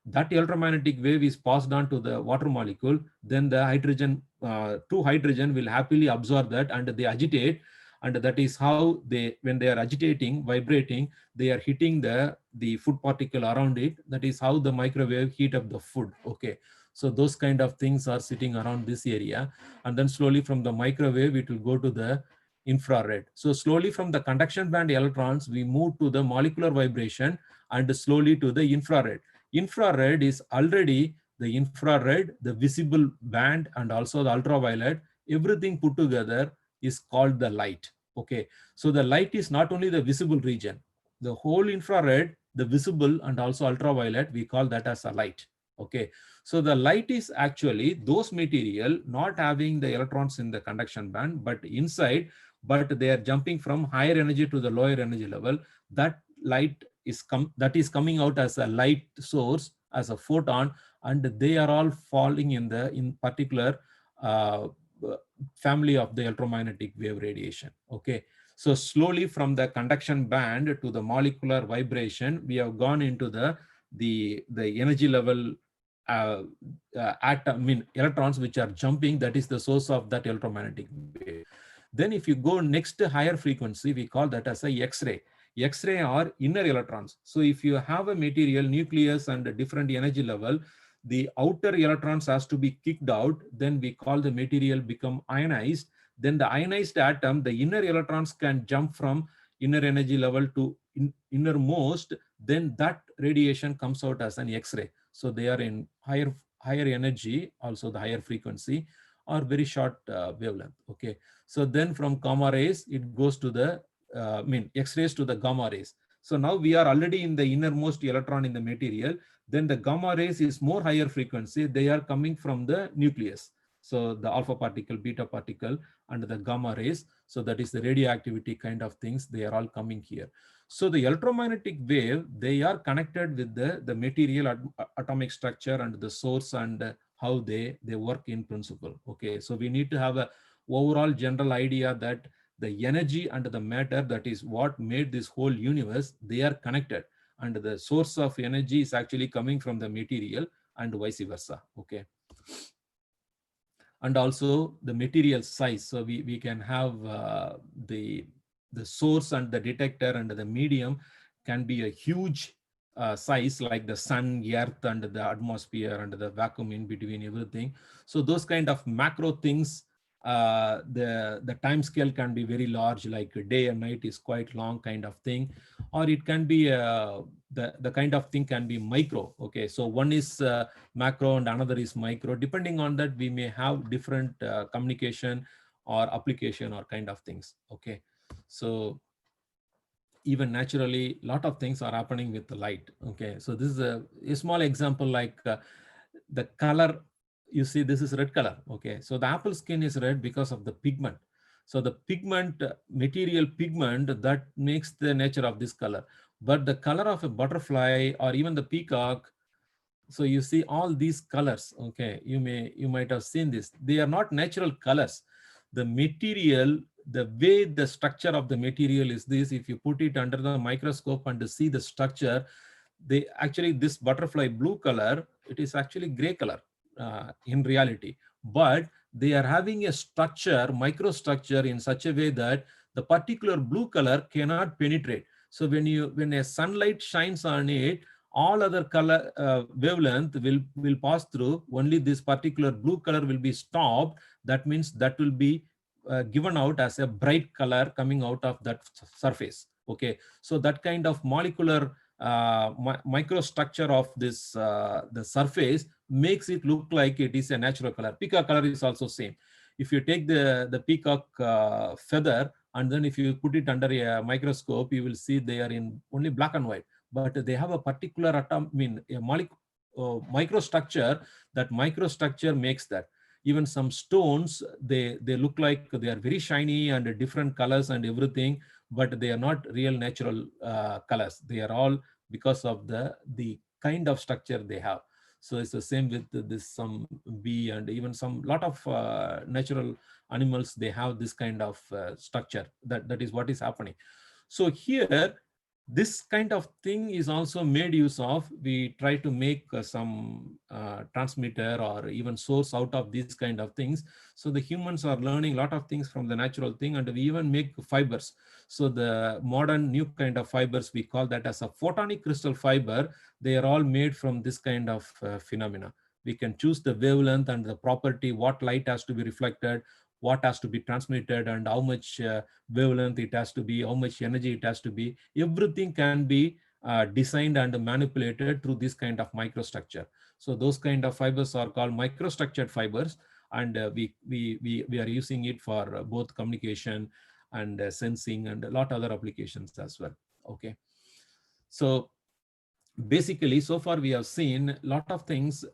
that electromagnetic wave is passed on to the water molecule. Then the hydrogen, 2 hydrogen will happily absorb that and they agitate. And that is how when they are agitating, vibrating, they are hitting the food particle around it. That is how the microwave heat up the food. Okay, so those kind of things are sitting around this area. And then slowly from the microwave, it will go to the infrared. So slowly from the conduction band electrons, we move to the molecular vibration and slowly to the infrared. Infrared is already the infrared, the visible band, and also the ultraviolet. Everything put together is called the light. Okay, so the light is not only the visible region, the whole infrared, the visible and also ultraviolet, we call that as a light. Okay, so the light is actually those material not having the electrons in the conduction band, but inside, but they are jumping from higher energy to the lower energy level. That light is coming out as a light source, as a photon, and they are all falling in particular family of the electromagnetic wave radiation. Okay, so slowly from the conduction band to the molecular vibration, we have gone into the energy level electrons which are jumping. That is the source of that electromagnetic wave. Then if you go next higher frequency, we call that as a X-ray. X-ray are inner electrons. So if you have a material nucleus and a different energy level, the outer electrons has to be kicked out. Then we call the material become ionized. Then the ionized atom, the inner electrons can jump from inner energy level to innermost. Then that radiation comes out as an X-ray. So they are in higher energy, also the higher frequency, or very short wavelength. Okay, so then from gamma rays it goes to the X-rays to the gamma rays. So now we are already in the innermost electron in the material. Then the gamma rays is more higher frequency. They are coming from the nucleus. So the alpha particle, beta particle, and the gamma rays. So that is the radioactivity kind of things. They are all coming here. So the electromagnetic wave, they are connected with the material atomic structure and the source and how they work in principle. Okay, so we need to have a overall general idea that the energy and the matter, that is what made this whole universe, they are connected. And the source of energy is actually coming from the material and vice versa. Okay. And also the material size. So we can have the source and the detector and the medium can be a huge size, like the sun, earth, and the atmosphere and the vacuum in between everything. So those kind of macro things, the time scale can be very large, like day and night is quite long kind of thing, or it can be the kind of thing can be micro. Okay, so one is macro and another is micro. Depending on that, we may have different communication or application or kind of things. Okay, so even naturally, a lot of things are happening with the light. Okay, so this is a small example, like the color. You see, this is red color. Okay, so the apple skin is red because of the pigment. So the pigment, material pigment, that makes the nature of this color. But the color of a butterfly or even the peacock, so you see all these colors. Okay, you might have seen this. They are not natural colors. The material, the way the structure of the material is this. If you put it under the microscope and to see the structure, they actually, this butterfly blue color, it is actually gray color in reality. But they are having a structure, microstructure, in such a way that the particular blue color cannot penetrate. So when a sunlight shines on it, all other color wavelength will pass through. Only this particular blue color will be stopped. That means that will be given out as a bright color coming out of that surface. Okay, so that kind of molecular microstructure of this the surface makes it look like it is a natural color. Peacock color is also same. If you take the peacock feather and then if you put it under a microscope, you will see they are in only black and white, but they have a particular a microstructure. That microstructure makes that. Even some stones, they look like they are very shiny and different colors and everything, but they are not real natural colors. They are all because of the kind of structure they have. So it's the same with this some bee and even some lot of natural animals. They have this kind of structure. That is what is happening. So here, this kind of thing is also made use of. We try to make some transmitter or even source out of these kind of things. So the humans are learning a lot of things from the natural thing, and we even make fibers. So the modern new kind of fibers, we call that as a photonic crystal fiber. They are all made from this kind of phenomena. We can choose the wavelength and the property, what light has to be reflected, what has to be transmitted, and how much wavelength it has to be, how much energy it has to be. Everything can be designed and manipulated through this kind of microstructure. So those kind of fibers are called microstructured fibers, and we are using it for both communication and sensing and a lot other applications as well. Okay, so basically, so far we have seen a lot of things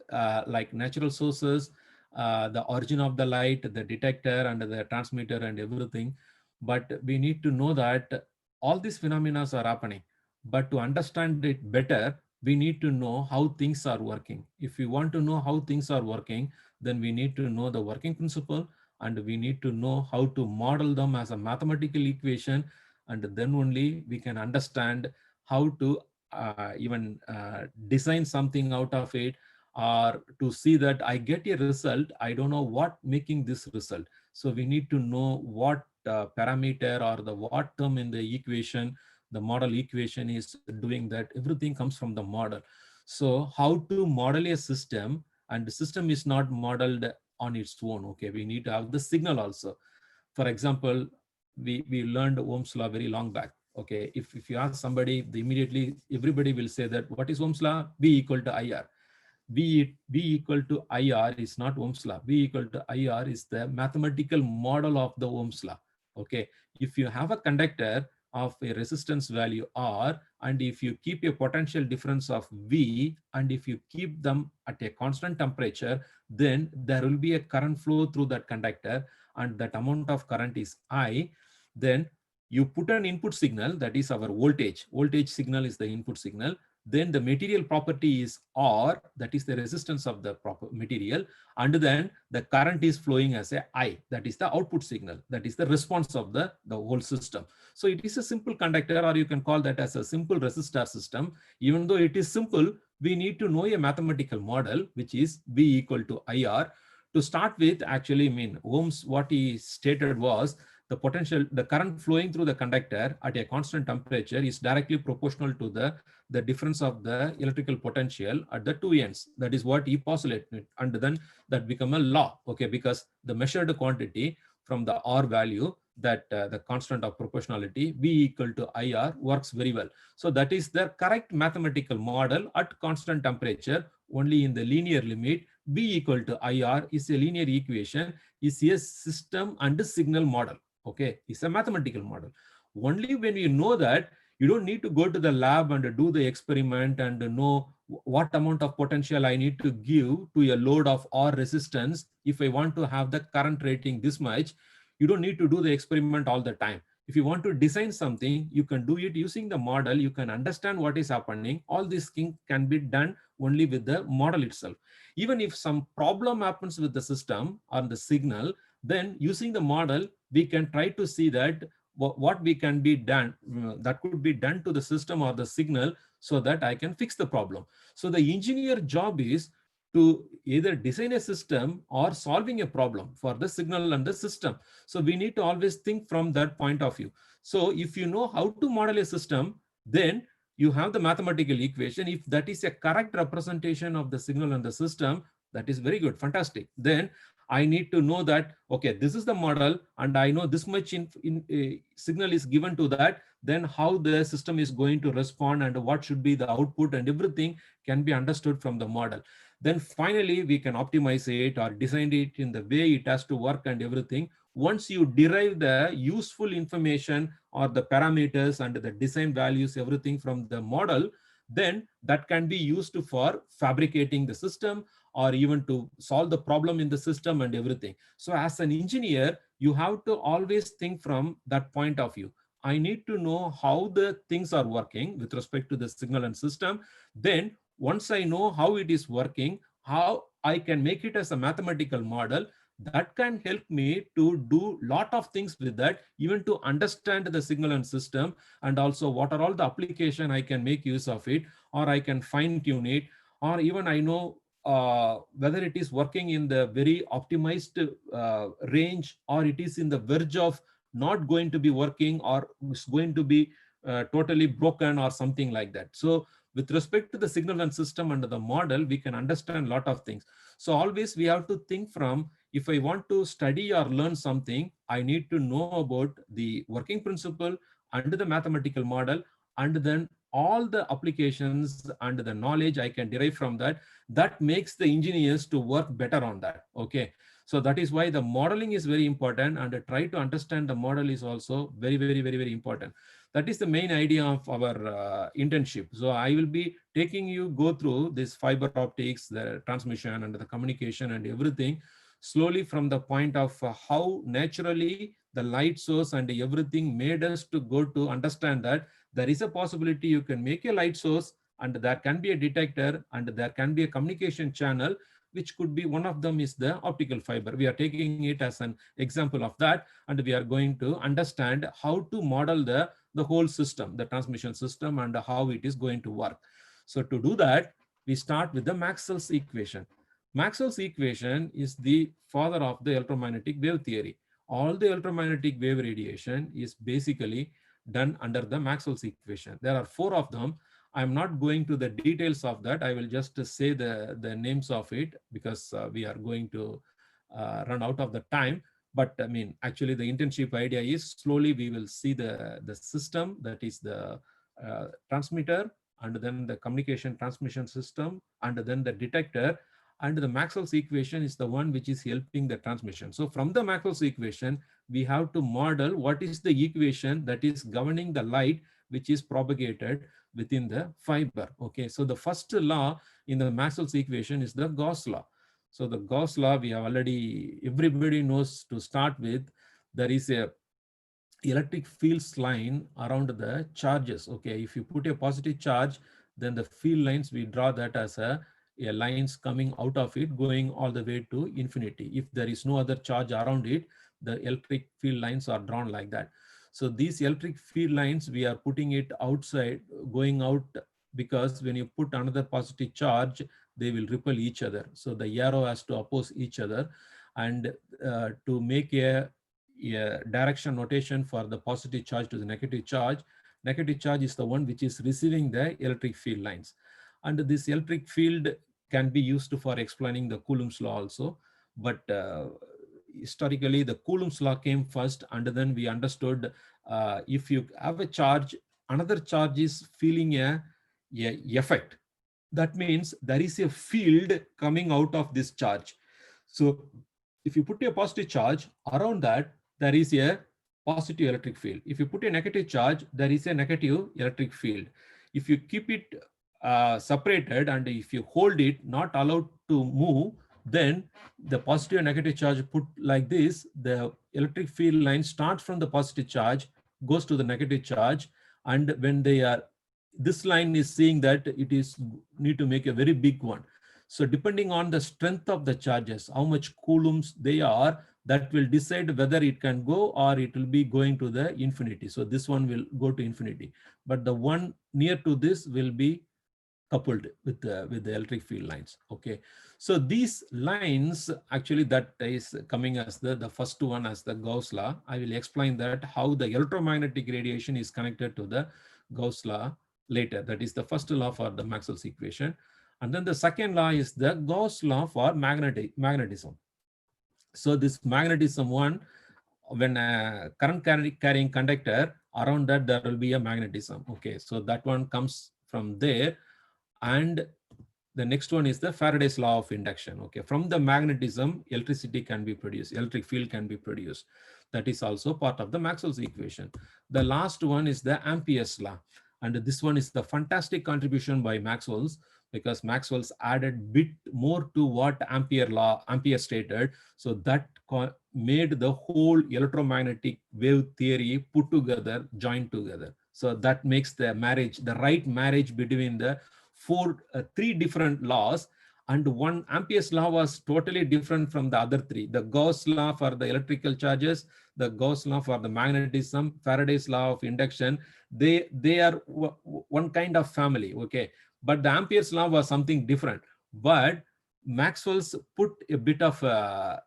like natural sources, the origin of the light, the detector and the transmitter and everything. But we need to know that all these phenomena are happening. But to understand it better, we need to know how things are working. If we want to know how things are working, then we need to know the working principle and we need to know how to model them as a mathematical equation, and then only we can understand how to even design something out of it, or to see that I get a result, I don't know what making this result. So we need to know what parameter or the what term in the equation, the model equation is doing that. Everything comes from the model. So how to model a system, and the system is not modeled on its own. Okay, we need to have the signal also. For example, we learned Ohm's law very long back. Okay, if you ask somebody, immediately everybody will say that what is Ohm's law? V equal to IR. V equal to IR is not Ohm's law. V equal to IR is the mathematical model of the Ohm's law. Okay, if you have a conductor of a resistance value R, and if you keep a potential difference of V, and if you keep them at a constant temperature, then there will be a current flow through that conductor, and that amount of current is I. Then you put an input signal, that is our voltage. Voltage signal is the input signal. Then the material property is R, that is the resistance of the material, and then the current is flowing as a I, that is the output signal, that is the response of the whole system. So it is a simple conductor, or you can call that as a simple resistor system. Even though it is simple, we need to know a mathematical model, which is V equal to IR. To start with, actually, Ohm's, what he stated was, the current flowing through the conductor at a constant temperature is directly proportional to the difference of the electrical potential at the two ends. That is what he postulated, and then that become a law. Okay, because the measured quantity from the R value, that the constant of proportionality V equal to IR works very well. So that is the correct mathematical model at constant temperature. Only in the linear limit, V equal to IR is a linear equation, is a system and a signal model. Okay, it's a mathematical model. Only when you know that, you don't need to go to the lab and do the experiment and know what amount of potential I need to give to a load of R resistance. If I want to have the current rating this much, you don't need to do the experiment all the time. If you want to design something, you can do it using the model. You can understand what is happening. All these things can be done only with the model itself. Even if some problem happens with the system or the signal, then using the model, we can try to see that what we can be done, that could be done to the system or the signal, so that I can fix the problem. So the engineer job is to either design a system or solving a problem for the signal and the system. So we need to always think from that point of view. So if you know how to model a system, then you have the mathematical equation. If that is a correct representation of the signal and the system, that is very good, fantastic. Then I need to know that, okay, this is the model, and I know this much signal is given to that, then how the system is going to respond and what should be the output, and everything can be understood from the model. Then finally, we can optimize it or design it in the way it has to work and everything. Once you derive the useful information or the parameters and the design values, everything from the model, then that can be used for fabricating the system, or even to solve the problem in the system and everything. So as an engineer, you have to always think from that point of view. I need to know how the things are working with respect to the signal and system. Then once I know how it is working, how I can make it as a mathematical model, that can help me to do lot of things with that, even to understand the signal and system, and also what are all the application I can make use of it, or I can fine tune it, or even I know whether it is working in the very optimized range, or it is in the verge of not going to be working, or is going to be totally broken or something like that. So with respect to the signal and system under the model, we can understand a lot of things. So always we have to think from, if I want to study or learn something, I need to know about the working principle and the mathematical model, and then all the applications and the knowledge I can derive from that. That makes the engineers to work better on that. Okay, so that is why the modeling is very important, and try to understand the model is also very important. That is the main idea of our internship. So I will be taking you go through this fiber optics, the transmission and the communication and everything, slowly from the point of how naturally the light source and everything made us to go to understand that there is a possibility you can make a light source, and there can be a detector, and there can be a communication channel which could be one of them is the optical fiber. We are taking it as an example of that, and we are going to understand how to model the whole system, the transmission system, and how it is going to work. So to do that, we start with the Maxwell's equation. Maxwell's equation is the father of the electromagnetic wave theory. All the electromagnetic wave radiation is basically done under the Maxwell's equation. There are four of them. I'm not going to the details of that. I will just say the names of it because we are going to run out of the time. But I mean, actually the internship idea is slowly we will see the system, that is the transmitter, and then the communication transmission system, and then the detector. And the Maxwell's equation is the one which is helping the transmission. So from the Maxwell's equation, we have to model what is the equation that is governing the light which is propagated within the fiber. Okay, so the first law in the Maxwell's equation is the Gauss law. So the Gauss law, we have already, everybody knows to start with, there is a electric fields line around the charges. Okay, if you put a positive charge, then the field lines, we draw that as a lines coming out of it going all the way to infinity. If there is no other charge around it, the electric field lines are drawn like that. So these electric field lines, we are putting it outside, going out, because when you put another positive charge, they will repel each other. So the arrow has to oppose each other. And to make a direction notation for the positive charge to the negative charge is the one which is receiving the electric field lines. And this electric field can be used for explaining the Coulomb's law also. But historically, the Coulomb's law came first, and then we understood if you have a charge, another charge is feeling a effect. That means there is a field coming out of this charge. So if you put a positive charge, around that, there is a positive electric field. If you put a negative charge, there is a negative electric field. If you keep it separated, and if you hold it, not allowed to move, then the positive and negative charge put like this, the electric field line starts from the positive charge, goes to the negative charge, and when they are, this line is saying that it is need to make a very big one. So depending on the strength of the charges, how much coulombs they are, that will decide whether it can go or it will be going to the infinity. So this one will go to infinity, but the one near to this will be coupled with the electric field lines. Okay, so these lines, actually that is coming as the first one as the Gauss law. I will explain that how the electromagnetic radiation is connected to the Gauss law later. That is the first law for the Maxwell's equation. And then the second law is the Gauss law for magnetism. So this magnetism one, when a current carrying conductor, around that there will be a magnetism. Okay, so that one comes from there. And the next one is the Faraday's law of induction. Okay, from the magnetism, electricity can be produced, electric field can be produced. That is also part of the Maxwell's equation. The last one is the Ampere's law. And this one is the fantastic contribution by Maxwell's, because Maxwell's added bit more to what Ampere stated. So that made the whole electromagnetic wave theory put together, joined together. So that makes the marriage, the right marriage between the three different laws. And one Ampere's law was totally different from the other three. The Gauss law for the electrical charges, the Gauss law for the magnetism, Faraday's law of induction, they are one kind of family. Okay, but the Ampere's law was something different. But Maxwell's put a bit of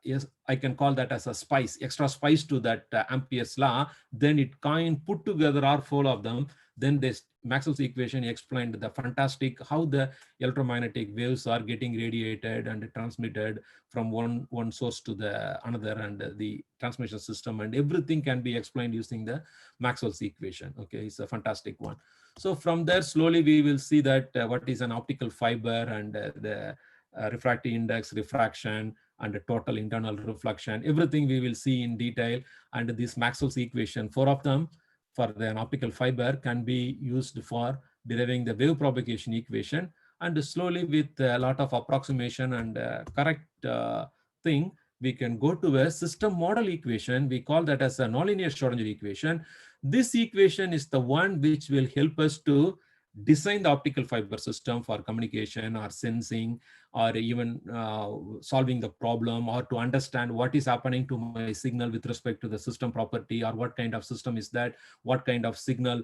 yes, I can call that as a spice, extra spice to that Ampere's law. Then it kind put together all four of them. Then this Maxwell's equation explained the fantastic how the electromagnetic waves are getting radiated and transmitted from one source to the another, and the transmission system, and everything can be explained using the Maxwell's equation. Okay, it's a fantastic one. So from there, slowly we will see that what is an optical fiber, and the refractive index, refraction, and the total internal reflection, everything we will see in detail. And this Maxwell's equation, four of them for an optical fiber, can be used for deriving the wave propagation equation. And slowly, with a lot of approximation and correct thing, we can go to a system model equation. We call that as a nonlinear Schrodinger equation. This equation is the one which will help us to design the optical fiber system for communication or sensing, or even solving the problem, or to understand what is happening to my signal with respect to the system property, or what kind of system is that, what kind of signal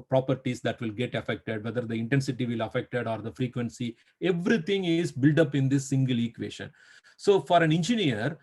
properties that will get affected, whether the intensity will affected or the frequency. Everything is built up in this single equation. So for an engineer,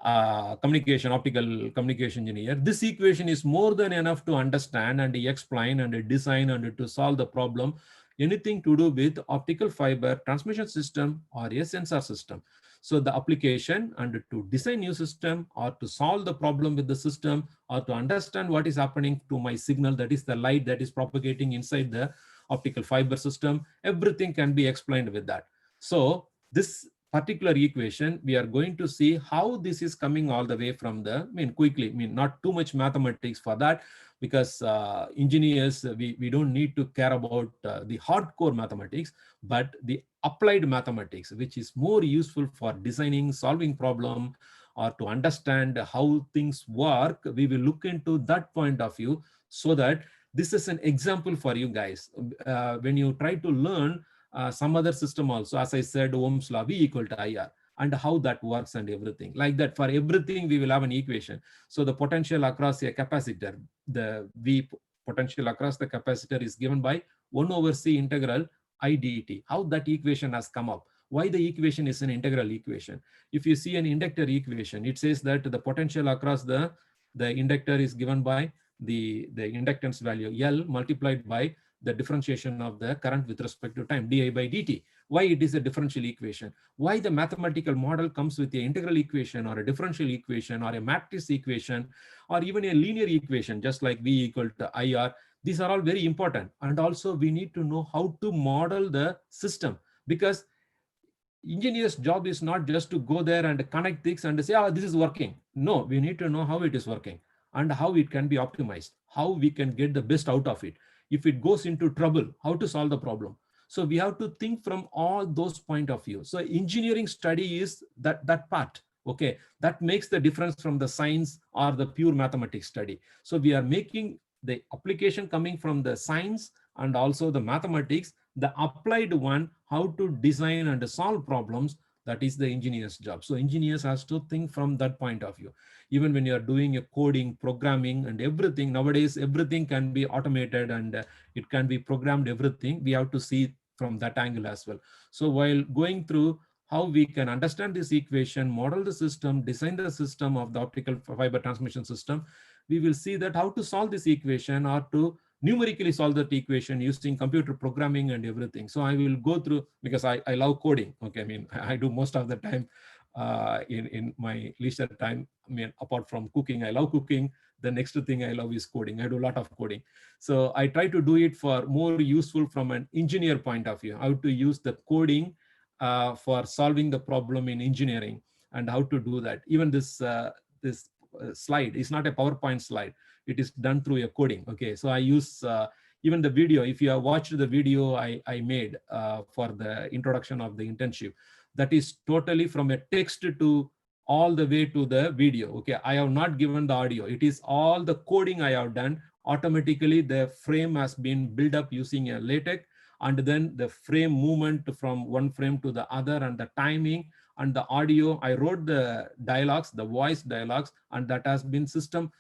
optical communication engineer, this equation is more than enough to understand and explain and design and to solve the problem, anything to do with optical fiber transmission system or a sensor system. So the application and to design new system, or to solve the problem with the system, or to understand what is happening to my signal, that is the light that is propagating inside the optical fiber system, everything can be explained with that. So this particular equation, we are going to see how this is coming all the way from the, not too much mathematics for that, because engineers, we don't need to care about the hardcore mathematics, but the applied mathematics, which is more useful for designing, solving problem, or to understand how things work. We will look into that point of view, so that this is an example for you guys. When you try to learn some other system also, as I said, Ohm's law, V equal to IR, and how that works and everything. Like that, for everything, we will have an equation. So the potential across a capacitor, the V potential across the capacitor is given by 1 over C integral I dt. How that equation has come up. Why the equation is an integral equation. If you see an inductor equation, it says that the potential across the inductor is given by the inductance value L multiplied by the differentiation of the current with respect to time, di by dt. Why it is a differential equation? Why the mathematical model comes with an integral equation, or a differential equation, or a matrix equation, or even a linear equation, just like V equal to IR. These are all very important. And also we need to know how to model the system, because engineer's job is not just to go there and connect things and say, this is working. No, we need to know how it is working and how it can be optimized, how we can get the best out of it. If it goes into trouble, how to solve the problem. So we have to think from all those point of view. So engineering study is that part. Okay, that makes the difference from the science or the pure mathematics study. So we are making the application coming from the science and also the mathematics, the applied one, how to design and solve problems. That is the engineer's job. So engineers has to think from that point of view. Even when you are doing a coding, programming and everything, nowadays everything can be automated and it can be programmed, everything. We have to see from that angle as well. So while going through how we can understand this equation, model the system, design the system of the optical fiber transmission system, we will see that how to solve this equation, or to numerically solve that equation using computer programming and everything. So I will go through, because I love coding. Okay, I do most of the time in my leisure time. Apart from cooking, I love cooking. The next thing I love is coding. I do a lot of coding. So I try to do it for more useful from an engineer point of view, how to use the coding for solving the problem in engineering, and how to do that. Even this slide is not a PowerPoint slide. It is done through a coding. Okay, so I use even the video. If you have watched the video I made for the introduction of the internship, that is totally from a text to all the way to the video. Okay, I have not given the audio. It is all the coding I have done. Automatically the frame has been built up using a LaTeX, and then the frame movement from one frame to the other, and the timing and the audio. I wrote the dialogues, the voice dialogues, and that has been system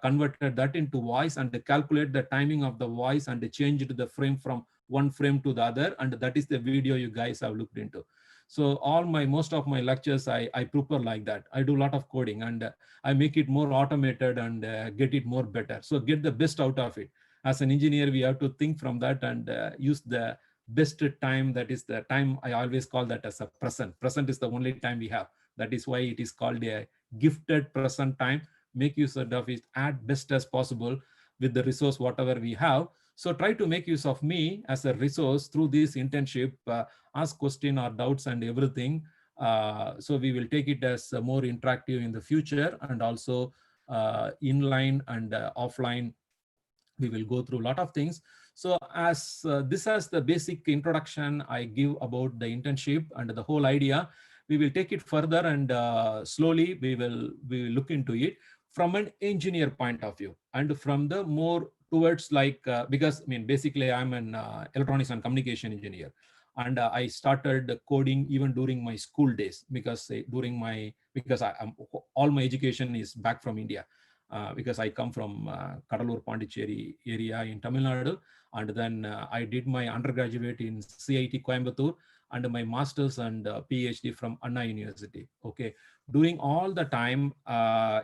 converted that into voice, and calculate the timing of the voice and change it to the frame from one frame to the other. And that is the video you guys have looked into. So most of my lectures, I prepare like that. I do a lot of coding, and I make it more automated and get it more better. So get the best out of it. As an engineer, we have to think from that and use the best time. That is the time. I always call that as a present. Present is the only time we have. That is why it is called a gifted present time. Make use of it as best as possible with the resource whatever we have. So try to make use of me as a resource through this internship. Ask question or doubts and everything. So we will take it as more interactive in the future, and also inline and offline. We will go through a lot of things. So as this as the basic introduction I give about the internship and the whole idea, we will take it further, and slowly we will look into it. from an engineer point of view, and from the more towards like because I mean basically I'm an electronics and communication engineer, and I started coding even during my school days, because because all my education is back from India, because I come from Kadalur Pondicherry area in Tamil Nadu, and then I did my undergraduate in CIT Coimbatore, and my master's and PhD from Anna University. Okay, during all the time,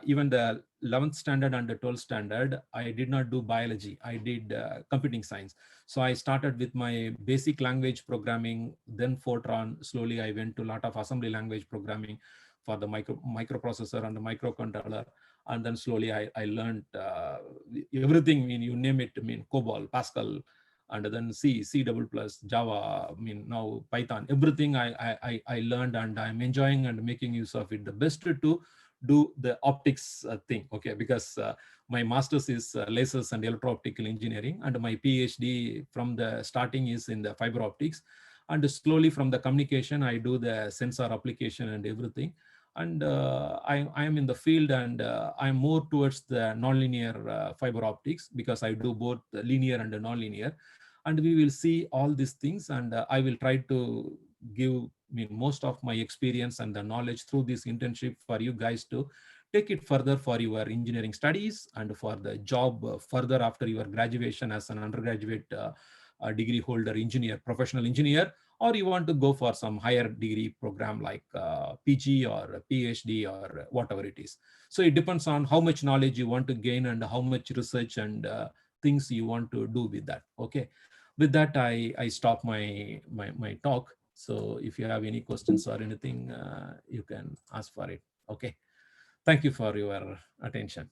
even the 11th standard and the 12th standard, I did not do biology. I did computing science. So I started with my basic language programming, then Fortran. Slowly, I went to a lot of assembly language programming for the microprocessor and the microcontroller. And then slowly I learned everything. I mean, you name it. I mean, COBOL, Pascal, and then C double plus, Java, I mean, now Python, everything I learned, and I'm enjoying and making use of it. The best to do the optics thing, okay, because my master's is lasers and electro-optical engineering, and my PhD from the starting is in the fiber optics, and slowly from the communication, I do the sensor application and everything. And I am in the field, and I'm more towards the nonlinear fiber optics, because I do both the linear and the nonlinear. And we will see all these things, and I will try to give most of my experience and the knowledge through this internship for you guys to take it further for your engineering studies, and for the job further after your graduation as an undergraduate degree holder engineer, professional engineer, or you want to go for some higher degree program like PG or PhD or whatever it is. So it depends on how much knowledge you want to gain, and how much research and things you want to do with that. Okay, with that, I stop my talk. So if you have any questions or anything, you can ask for it. Okay, thank you for your attention.